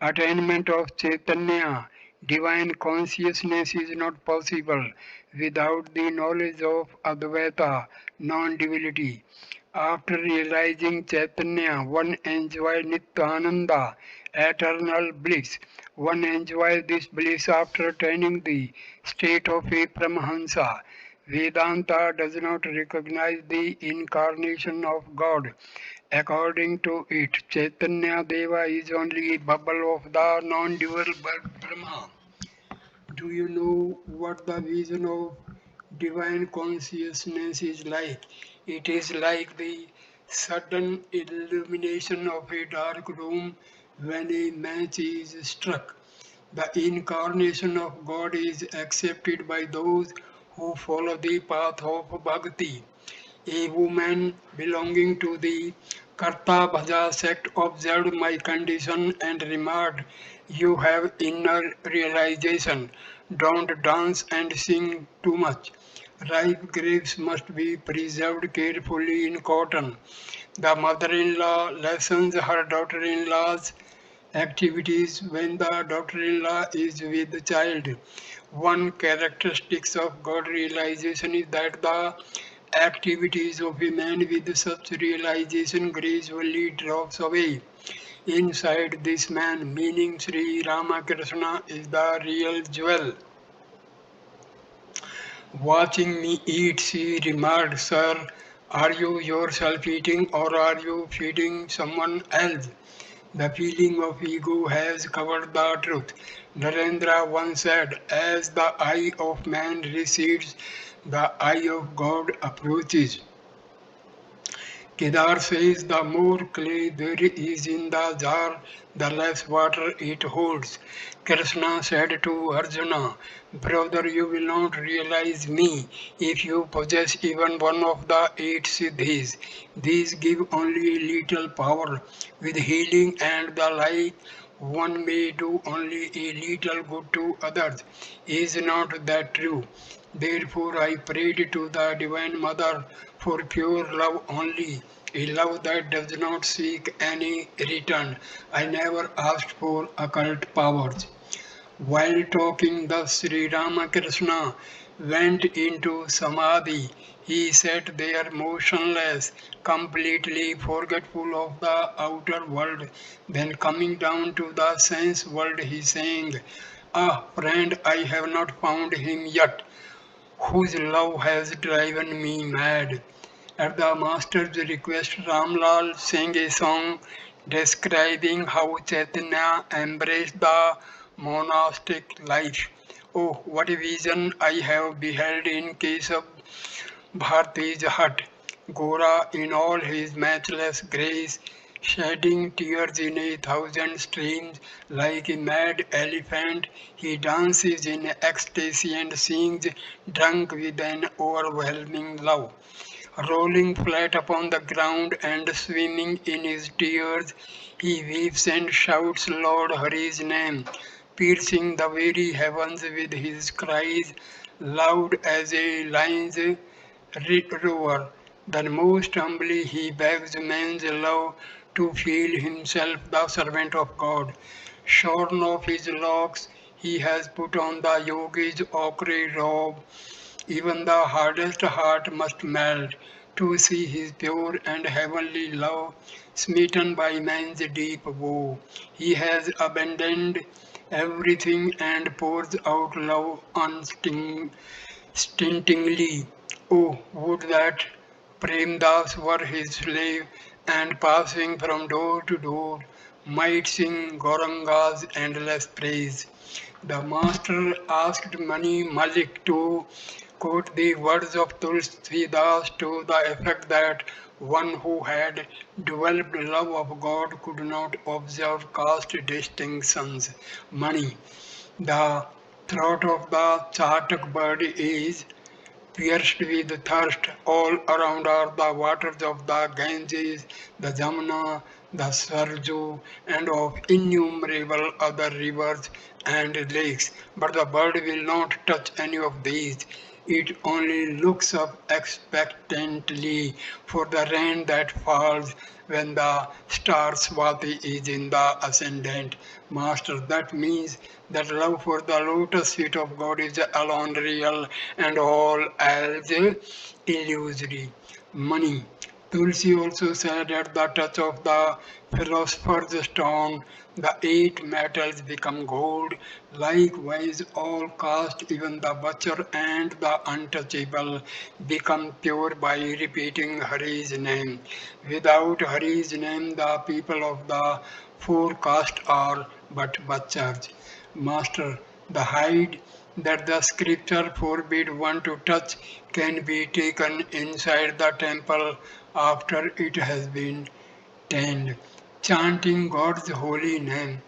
Attainment of Chaitanya, divine consciousness, is not possible without the knowledge of Advaita, non-duality. After realizing Chaitanya, one enjoys Nityananda, eternal bliss. One enjoys this bliss after attaining the state of a Paramahamsa. Vedanta does not recognize the incarnation of God. According to it, Chaitanya Deva is only a bubble of the non-dual Brahma. Do you know what the vision of divine consciousness is like? It is like the sudden illumination of a dark room when a match is struck. The incarnation of God is accepted by those who follow the path of bhakti. A woman belonging to the Karta Bhaja sect observed my condition and remarked, you have inner realization. Don't dance and sing too much. Ripe grapes must be preserved carefully in cotton. The mother-in-law lessons her daughter-in-law's activities when the daughter-in-law is with the child. One characteristic of God realization is that the activities of a man with such realization gradually drops away. Inside this man, meaning Sri Ramakrishna, is the real jewel. Watching me eat, she remarked, Sir, are you yourself eating or are you feeding someone else? The feeling of ego has covered the truth. Narendra once said, as the eye of man recedes, the eye of God approaches. Kedar says the more clay there is in the jar, the less water it holds. Krishna said to Arjuna, brother, you will not realize me if you possess even one of the eight siddhis. These give only a little power. With healing and the like, one may do only a little good to others. Is not that true? Therefore I prayed to the Divine Mother for pure love only, a love that does not seek any return. I never asked for occult powers. While talking thus, Sri Ramakrishna went into Samadhi. He sat there motionless, completely forgetful of the outer world. Then coming down to the sense world, he sang, ah, friend, I have not found him yet, whose love has driven me mad. At the master's request, Ramlal sang a song describing how Chaitanya embraced the monastic life. Oh, what a vision I have beheld in case of Bharti's hut. Gora in all his matchless grace, shedding tears in a thousand streams, like a mad elephant, he dances in ecstasy and sings, drunk with an overwhelming love. Rolling flat upon the ground and swimming in his tears, he weeps and shouts Lord Hari's name, piercing the very heavens with his cries, loud as a lion's roar. Then most humbly he begs man's love to feel himself the servant of God. Shorn of his locks, he has put on the yogi's ochre robe. Even the hardest heart must melt to see his pure and heavenly love smitten by man's deep woe. He has abandoned everything and pours out love unstinted. stintingly. Oh, would that Premdas were his slave, and passing from door to door, might sing Gauranga's endless praise. The master asked Mani Malik to quote the words of Tulsidas to the effect that one who had developed love of God could not observe caste distinctions. Mani. The throat of the Chatak bird is pierced with thirst. All around are the waters of the Ganges, the Jamuna, the Sarju, and of innumerable other rivers and lakes. But the bird will not touch any of these. It only looks up expectantly for the rain that falls when the star Swati is in the ascendant. Master, that means that love for the lotus feet of God is alone real and all else illusory. Money. Tulsi also said at the touch of the philosopher's stone, the eight metals become gold. Likewise, all caste, even the butcher and the untouchable, become pure by repeating Hari's name. Without Hari's name, the people of the four castes are but butchers. Master, the hide that the scripture forbid one to touch can be taken inside the temple after it has been tanned. Chanting God's holy name.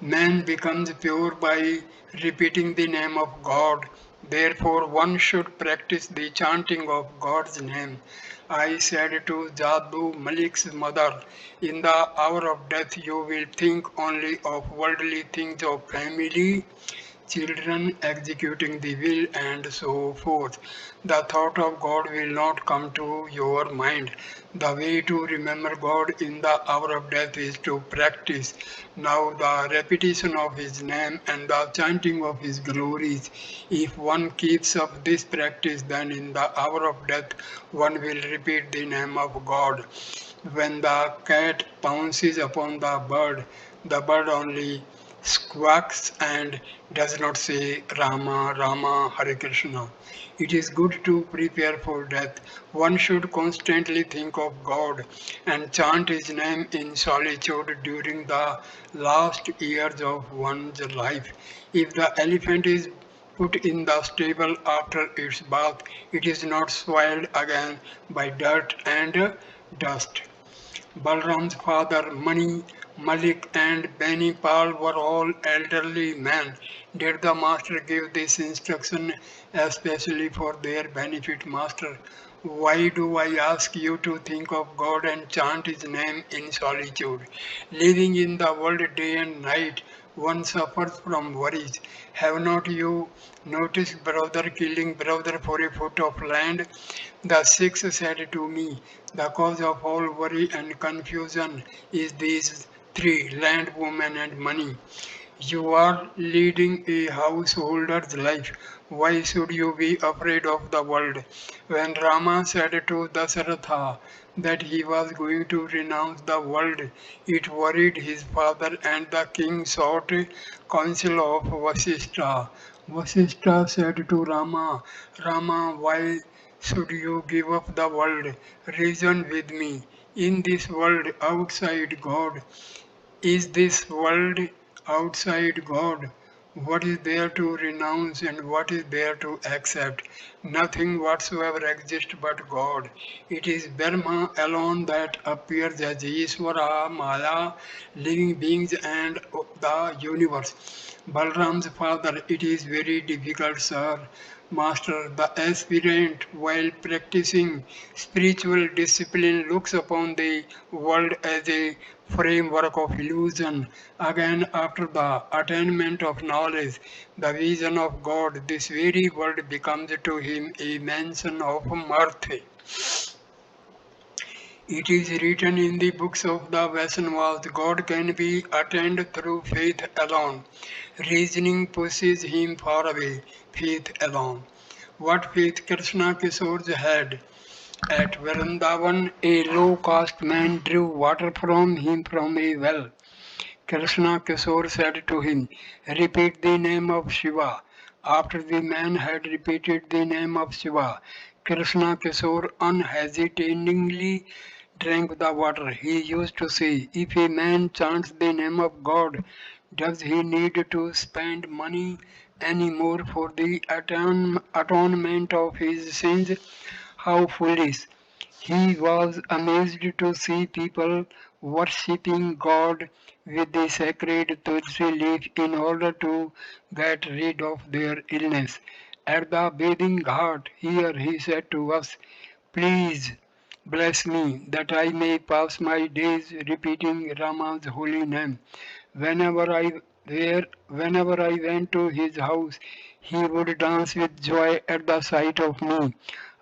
Man becomes pure by repeating the name of God. Therefore, one should practice the chanting of God's name. I said to Jaddu Malik's mother, in the hour of death you will think only of worldly things of family, children executing the will, and so forth. The thought of God will not come to your mind. The way to remember God in the hour of death is to practice now the repetition of His name and the chanting of His glories. If one keeps up this practice, then in the hour of death one will repeat the name of God. When the cat pounces upon the bird only squawks and does not say Rama, Rama, Hare Krishna. It is good to prepare for death. One should constantly think of God and chant His name in solitude during the last years of one's life. If the elephant is put in the stable after its bath, it is not soiled again by dirt and dust. Balram's father, Mani, Malik, and Benipal were all elderly men. Did the master give this instruction especially for their benefit, master? Why do I ask you to think of God and chant His name in solitude? Living in the world day and night, one suffers from worries. Have not you noticed brother killing brother for a foot of land? The Sikhs said to me, the cause of all worry and confusion is these three: land, woman, and money. You are leading a householder's life. Why should you be afraid of the world? When Rama said to Dasaratha that he was going to renounce the world, it worried his father, and the king sought counsel of Vasishtha. Vasishtha said to Rama, Rama, why should you give up the world? Reason with me. In this world outside God, is this world outside God? What is there to renounce and what is there to accept? Nothing whatsoever exists but God. It is Brahma alone that appears as Ishvara, Maya, living beings, and the universe. Balram's father, it is very difficult, sir. Master, the aspirant, while practicing spiritual discipline, looks upon the world as a framework of illusion. Again, after the attainment of knowledge, the vision of God, this very world becomes to him a mansion of mirth. It is written in the books of the Vaishnavas, God can be attained through faith alone. Reasoning pushes him far away, faith alone. What faith Krishna Kishore had. At Vrindavan, a low caste man drew water from him from a well. Krishna Kishore said to him, repeat the name of Shiva. After the man had repeated the name of Shiva, Krishna Kishore unhesitatingly drank the water. He used to say, if a man chants the name of God, does he need to spend money any more for the atonement of his sins? How foolish! He was amazed to see people worshipping God with the sacred tulsi leaf in order to get rid of their illness. At the bathing ghat, here he said to us, please bless me that I may pass my days repeating Rama's holy name. Whenever I went to his house, he would dance with joy at the sight of me.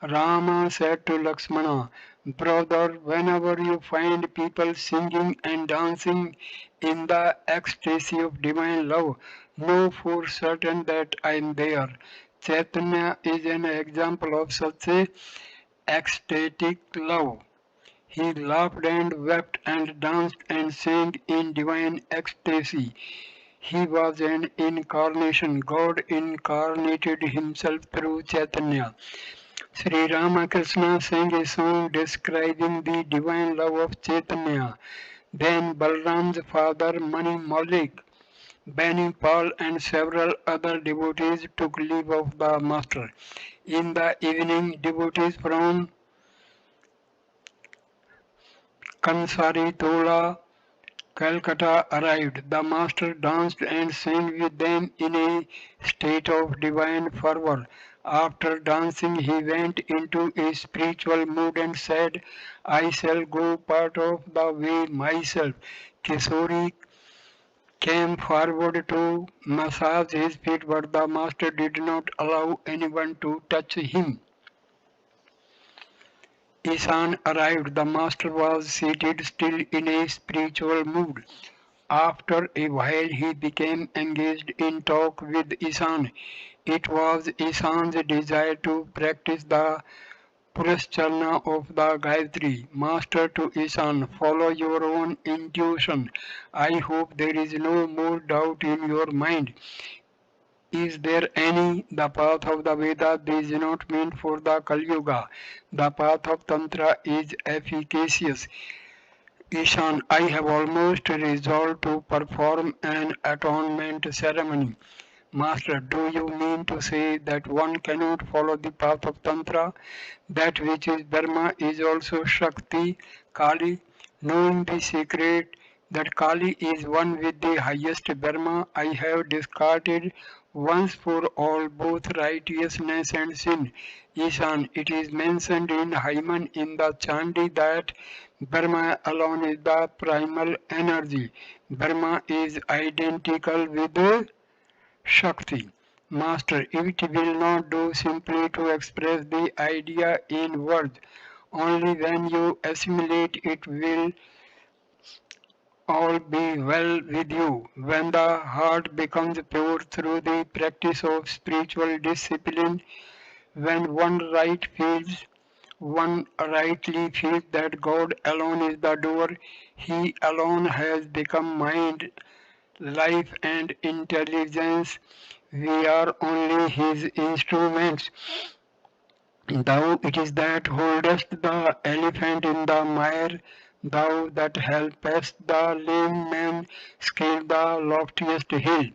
Rama said to Lakshmana, brother, whenever you find people singing and dancing in the ecstasy of divine love, know for certain that I am there. Chaitanya is an example of such a ecstatic love. He laughed and wept and danced and sang in divine ecstasy. He was an incarnation. God incarnated himself through Chaitanya. Sri Ramakrishna sang a song describing the divine love of Chaitanya. Then Balram's father Mani Malik, Bani Paul and several other devotees took leave of the master. In the evening, devotees from Kansari Tola, Calcutta arrived. The master danced and sang with them in a state of divine fervor. After dancing, he went into a spiritual mood and said, I shall go part of the way myself. Kishori came forward to massage his feet, but the master did not allow anyone to touch him. Ishan arrived. The master was seated still in a spiritual mood. After a while he became engaged in talk with Ishan. It was Ishan's desire to practice the Purascharna of the Gayatri. Master to Ishan, follow your own intuition. I hope there is no more doubt in your mind. Is there any? The path of the Veda is not meant for the Kali Yuga. The path of Tantra is efficacious. Ishan, I have almost resolved to perform an atonement ceremony. Master, do you mean to say that one cannot follow the path of Tantra? That which is Brahma is also Shakti, Kali. Knowing the secret that Kali is one with the highest Brahma, I have discarded once for all both righteousness and sin. Ishan, it is mentioned in Hyman in the Chandi that Brahma alone is the primal energy. Brahma is identical with Shakti. Master, it will not do simply to express the idea in words. Only when you assimilate it will all be well with you. When the heart becomes pure through the practice of spiritual discipline, when one rightly feels that God alone is the door, He alone has become mind, life and intelligence. We are only His instruments. Thou it is that holdest the elephant in the mire, thou that helpest the lame man scale the loftiest hill.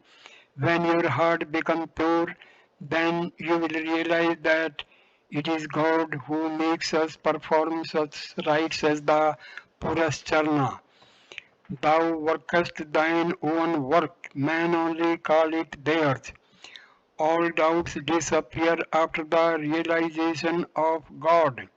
When your heart becomes pure, then you will realize that it is God who makes us perform such rites as the Purascharna. Thou workest thine own work, man only call it theirs. All doubts disappear after the realization of God.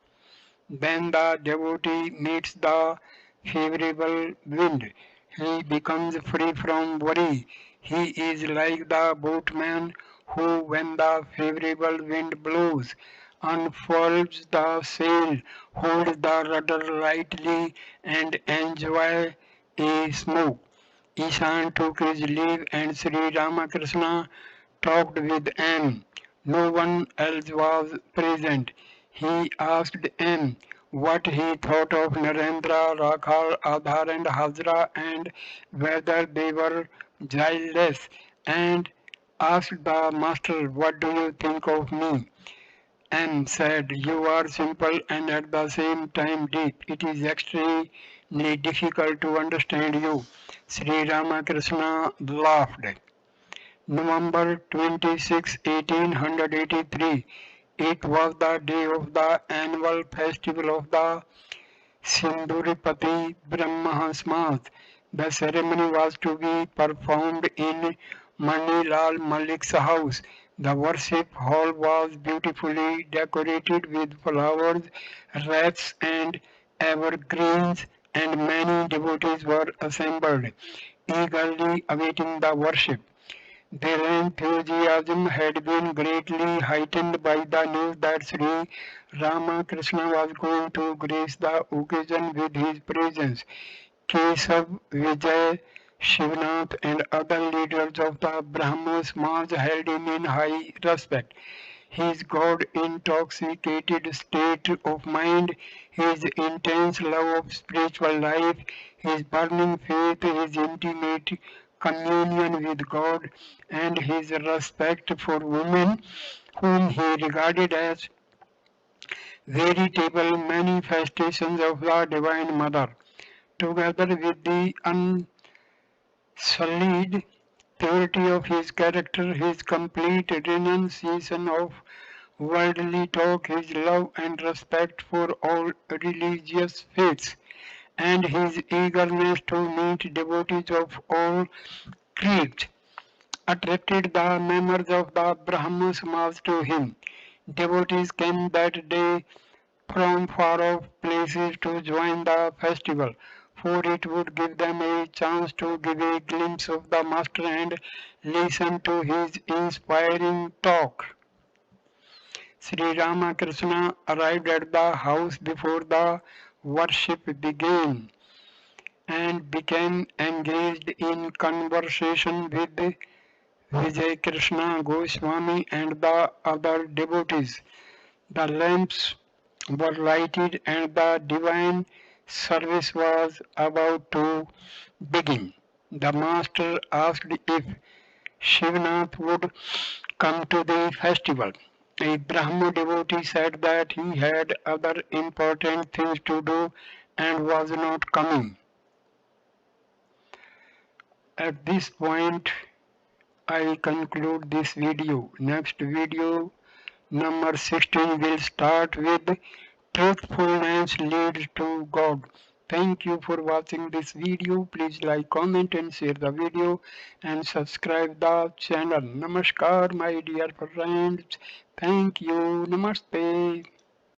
Then the devotee meets the favorable wind. He becomes free from worry. He is like the boatman who, when the favorable wind blows, unfurls the sail, holds the rudder lightly, and enjoys a smoke. Ishan took his leave and Sri Ramakrishna talked with M. No one else was present. He asked M what he thought of Narendra, Rakhal, Adhar and Hazra and whether they were childless and asked the master, "What do you think of me?" M said, "You are simple and at the same time deep. It is extremely difficult to understand you." Sri Ramakrishna laughed. November 26, 1883. It was the day of the annual festival of the Sinduripati Brahmahamsa. The ceremony was to be performed in Manilal Malik's house. The worship hall was beautifully decorated with flowers, wreaths, and evergreens, and many devotees were assembled, eagerly awaiting the worship. Their enthusiasm had been greatly heightened by the news that Sri Ramakrishna was going to grace the occasion with his presence. Keshav, Vijay, Shivnath and other leaders of the Brahmo Samaj held him in high respect. His God-intoxicated state of mind, his intense love of spiritual life, his burning faith, his intimate communion with God, and his respect for women, whom he regarded as veritable manifestations of the Divine Mother, together with the unsullied purity of his character, his complete renunciation of worldly talk, his love and respect for all religious faiths, and his eagerness to meet devotees of all creeds, attracted the members of the Brahmo Samaj to him. Devotees came that day from far off places to join the festival, for it would give them a chance to give a glimpse of the Master and listen to his inspiring talk. Sri Ramakrishna arrived at the house before the worship began and became engaged in conversation with Vijay Krishna Goswami and the other devotees. The lamps were lighted and the divine service was about to begin. The master asked if Shivnath would come to the festival. A Brahmo devotee said that he had other important things to do and was not coming. At this point, I conclude this video. Next video number 16 will start with truthfulness leads to God. Thank you for watching this video. Please like, comment and share the video and subscribe the channel. Namaskar my dear friends. Thank you. Namaste.